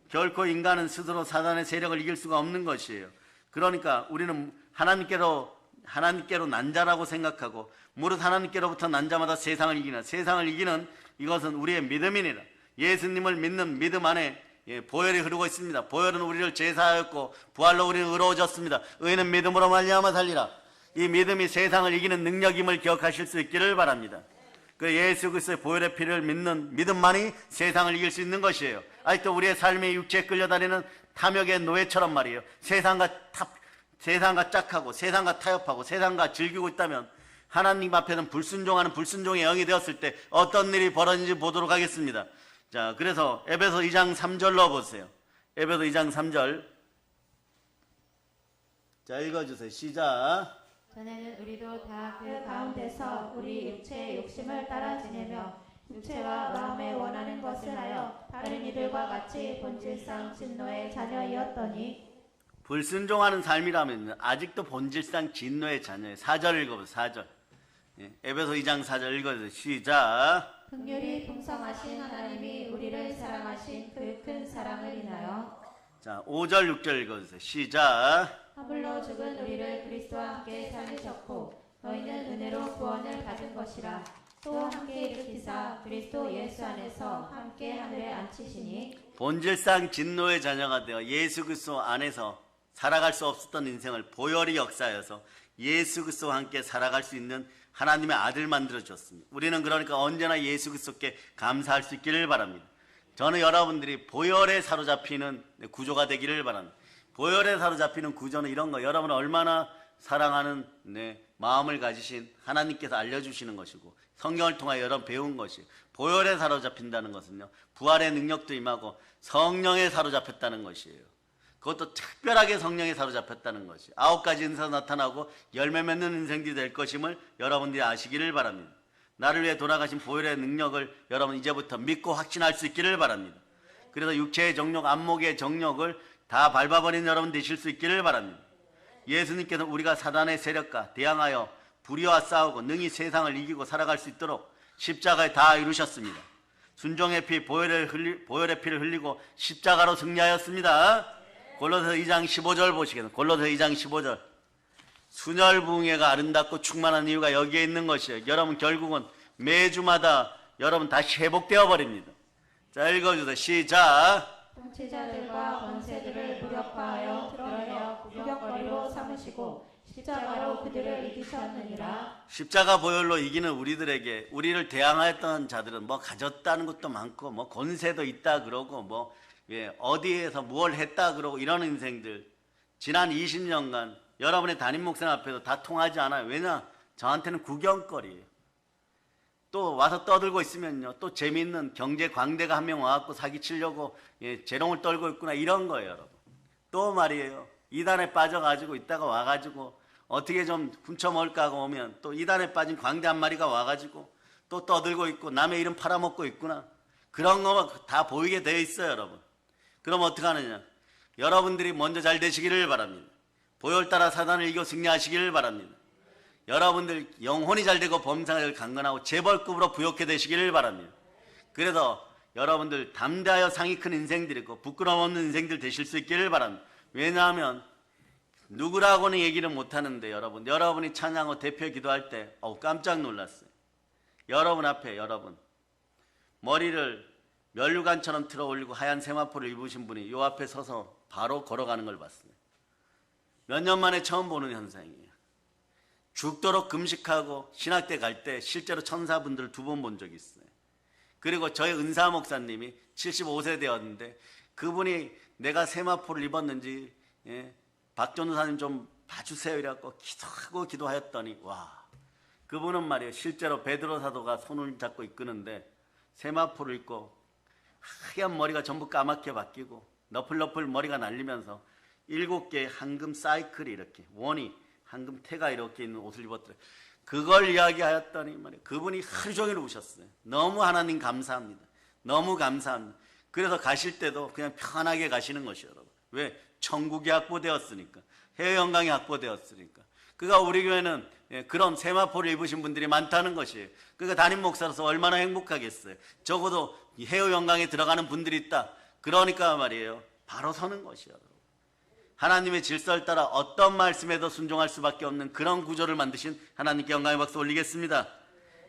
A: 결코 인간은 스스로 사단의 세력을 이길 수가 없는 것이에요. 그러니까 우리는 하나님께로 난 자라고 생각하고 무릇 하나님께로부터 난 자마다 세상을 이기는 이것은 우리의 믿음이니라. 예수님을 믿는 믿음 안에 보혈이 흐르고 있습니다. 보혈은 우리를 제사하였고 부활로 우리는 의로워졌습니다. 의는 믿음으로 말미암아 살리라. 이 믿음이 세상을 이기는 능력임을 기억하실 수 있기를 바랍니다. 그 예수 그리스도의 보혈의 피를 믿는 믿음만이 세상을 이길 수 있는 것이에요. 아직도 우리의 삶의 육체에 끌려다니는 탐욕의 노예처럼 말이에요. 세상과 짝하고 세상과 타협하고 세상과 즐기고 있다면 하나님 앞에는 불순종하는 불순종의 영이 되었을 때 어떤 일이 벌어지는지 보도록 하겠습니다. 자, 그래서 에베소 2장 3절로 보세요. 에베소 2장 3절. 자, 읽어주세요. 시작.
B: 전에는 우리도 다 그 가운데서 우리 육체의 욕심을 따라 지내며 육체와 마음에 원하는 것을 하여 다른 이들과 같이 본질상 진노의 자녀이었더니
A: 불순종하는 삶이라면 아직도 본질상 진노의 자녀예요. 4절 읽어보세요. 4절. 에베소 2장 4절 읽어주세요. 시작.
B: 긍휼이 풍성하신 하나님이 우리를 사랑하신 그 큰 사랑을 인하여
A: 자, 5절 6절 읽어주세요. 시작.
B: 하물로 죽은 우리를 그리스도와 함께 살리셨고 너희는 은혜로 구원을 받은 것이라. 또 함께 일으키사 그리스도 예수 안에서 함께 하늘에 앉히시니
A: 본질상 진노의 자녀가 되어 예수 그리스도 안에서 살아갈 수 없었던 인생을 보혈이 역사하여서 예수 그리스도와 함께 살아갈 수 있는 하나님의 아들 만들어 주셨습니다. 우리는 그러니까 언제나 예수 그리스도께 감사할 수 있기를 바랍니다. 저는 여러분들이 보혈에 사로잡히는 구조가 되기를 바랍니다. 보혈에 사로잡히는 구조는 이런 거, 여러분을 얼마나 사랑하는 마음을 가지신 하나님께서 알려주시는 것이고 성경을 통하여 여러분 배운 것이, 보혈에 사로잡힌다는 것은요, 부활의 능력도 임하고 성령에 사로잡혔다는 것이에요. 그것도 특별하게 성령에 사로잡혔다는 것이 9가지 은사가 나타나고 열매 맺는 인생들이 될 것임을 여러분들이 아시기를 바랍니다. 나를 위해 돌아가신 보혈의 능력을 여러분 이제부터 믿고 확신할 수 있기를 바랍니다. 그래서 육체의 정욕, 안목의 정욕을 다 밟아버린 여러분 되실 수 있기를 바랍니다. 예수님께서는 우리가 사단의 세력과 대항하여 불의와 싸우고 능히 세상을 이기고 살아갈 수 있도록 십자가에 다 이루셨습니다. 순종의 피, 보혈의 피를 흘리고 십자가로 승리하였습니다. 골로새 2장 15절 보시겠습니다. 골로새 2장 15절. 순혈부흥회가 아름답고 충만한 이유가 여기에 있는 것이에요. 여러분 결국은 매주마다 여러분 다시 회복되어 버립니다. 자, 읽어주세요. 시작.
B: 통치자들과 권세들을 무력화하여 드러내어 구경거리로 삼으시고 십자가로 그들을 이기셨느니라.
A: 십자가 보혈로 이기는 우리들에게, 우리를 대항하였던 자들은 뭐 가졌다는 것도 많고 뭐 권세도 있다 그러고 뭐 어디에서 뭘 했다 그러고 이런 인생들, 지난 20년간 여러분의 담임 목사님 앞에서 다 통하지 않아요. 왜냐? 저한테는 구경거리예요. 또 와서 떠들고 있으면요, 또 재미있는 경제 광대가 한 명 와갖고 사기치려고 재롱을 떨고 있구나, 이런 거예요. 여러분 또 말이에요, 이단에 빠져가지고 있다가 와가지고 어떻게 좀 훔쳐먹을까 하고 오면 또 이단에 빠진 광대 한 마리가 와가지고 또 떠들고 있고 남의 이름 팔아먹고 있구나, 그런 거 다 보이게 되어 있어요. 여러분 그럼 어떻게 하느냐? 여러분들이 먼저 잘 되시기를 바랍니다. 보혈 따라 사단을 이겨 승리하시기를 바랍니다. 여러분들 영혼이 잘되고 범사를 강건하고 재벌급으로 부욕해 되시기를 바랍니다. 그래서 여러분들 담대하여 상이 큰 인생들이고 부끄러움 없는 인생들 되실 수 있기를 바랍니다. 왜냐하면 누구라고는 얘기를 못하는데 여러분이 찬양하고 대표 기도할 때 깜짝 놀랐어요. 여러분 앞에 머리를 면류관처럼 틀어 올리고 하얀 세마포를 입으신 분이 요 앞에 서서 바로 걸어가는 걸 봤어요. 몇 년 만에 처음 보는 현상이에요. 죽도록 금식하고 신학대 갈 때 실제로 천사분들 2번 본 적이 있어요. 그리고 저희 은사 목사님이 75세 되었는데 그분이 내가 세마포를 입었는지 박 전도사님 좀 봐주세요 이래갖고 기도하였더니 와, 그분은 말이에요, 실제로 베드로 사도가 손을 잡고 이끄는데 세마포를 입고 하얀 머리가 전부 까맣게 바뀌고 너플너플 머리가 날리면서 7개의 황금 사이클이 이렇게 원이 황금 태가 이렇게 있는 옷을 입었더래요. 그걸 이야기하였더니 말이에요, 그분이 하루 종일 우셨어요. 너무 하나님 감사합니다. 너무 감사합니다. 그래서 가실 때도 그냥 편하게 가시는 것이요, 여러분. 왜? 천국이 확보되었으니까, 해외 영광이 확보되었으니까. 그러니까 우리 교회는 그런 세마포를 입으신 분들이 많다는 것이에요. 그러니까 담임 목사로서 얼마나 행복하겠어요. 적어도 해외 영광에 들어가는 분들이 있다. 그러니까 말이에요, 바로 서는 것이요, 여러분. 하나님의 질서를 따라 어떤 말씀에도 순종할 수밖에 없는 그런 구조를 만드신 하나님께 영광의 박수 올리겠습니다.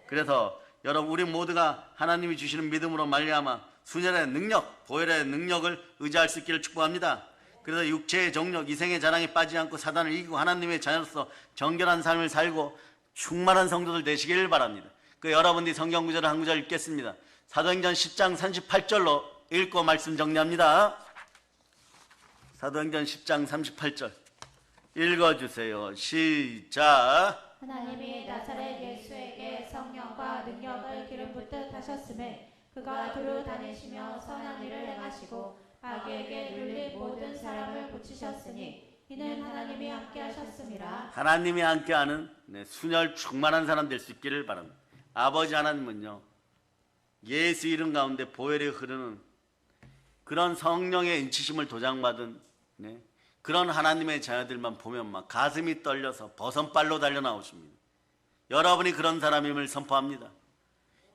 A: 그래서 여러분, 우리 모두가 하나님이 주시는 믿음으로 말미암아 순혈의 능력, 보혈의 능력을 의지할 수 있기를 축복합니다. 그래서 육체의 정욕, 이생의 자랑에 빠지지 않고 사단을 이기고 하나님의 자녀로서 정결한 삶을 살고 충만한 성도들 되시길 바랍니다. 그 여러분들이 성경 구절을 한 구절 읽겠습니다. 사도행전 10장 38절로 읽고 말씀 정리합니다. 사도행전 10장 38절 읽어주세요. 시작.
B: 하나님이 나사렛 예수에게 성령과 능력을 기름 붓듯 하셨음에 그가 두루 다니시며 선한 일을 행하시고 마귀에게 눌린 모든 사람을 고치셨으니 이는 하나님이 함께 하셨음이라. 하나님이
A: 함께하는 순혈 충만한 사람 될 수 있기를 바랍니다. 아버지 하나님은요, 예수 이름 가운데 보혈이 흐르는 그런 성령의 인치심을 도장받은 그런 하나님의 자녀들만 보면 막 가슴이 떨려서 버선발로 달려 나오십니다. 여러분이 그런 사람임을 선포합니다.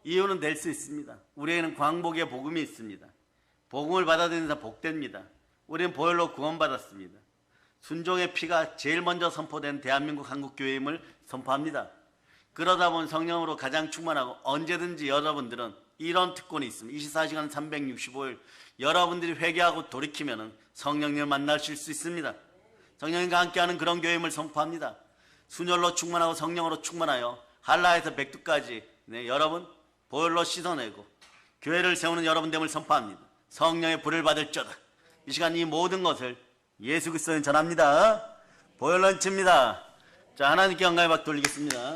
A: 이유는 될 수 있습니다. 우리에게는 광복의 복음이 있습니다. 복음을 받아들이는 자 복됩니다. 우리는 보혈로 구원받았습니다. 순종의 피가 제일 먼저 선포된 대한민국 한국교회임을 선포합니다. 그러다 보면 성령으로 가장 충만하고 언제든지 여러분들은 이런 특권이 있습니다. 24시간 365일 여러분들이 회개하고 돌이키면 성령님을 만나실 수 있습니다. 성령님과 함께하는 그런 교회임을 선포합니다. 순혈로 충만하고 성령으로 충만하여 한라에서 백두까지 여러분 보혈로 씻어내고 교회를 세우는 여러분 됨을 선포합니다. 성령의 불을 받을 자다. 이 시간 이 모든 것을 예수 그리스도는 전합니다. 보혈로 칩니다. 자, 하나님께 영광의 박수 돌리겠습니다.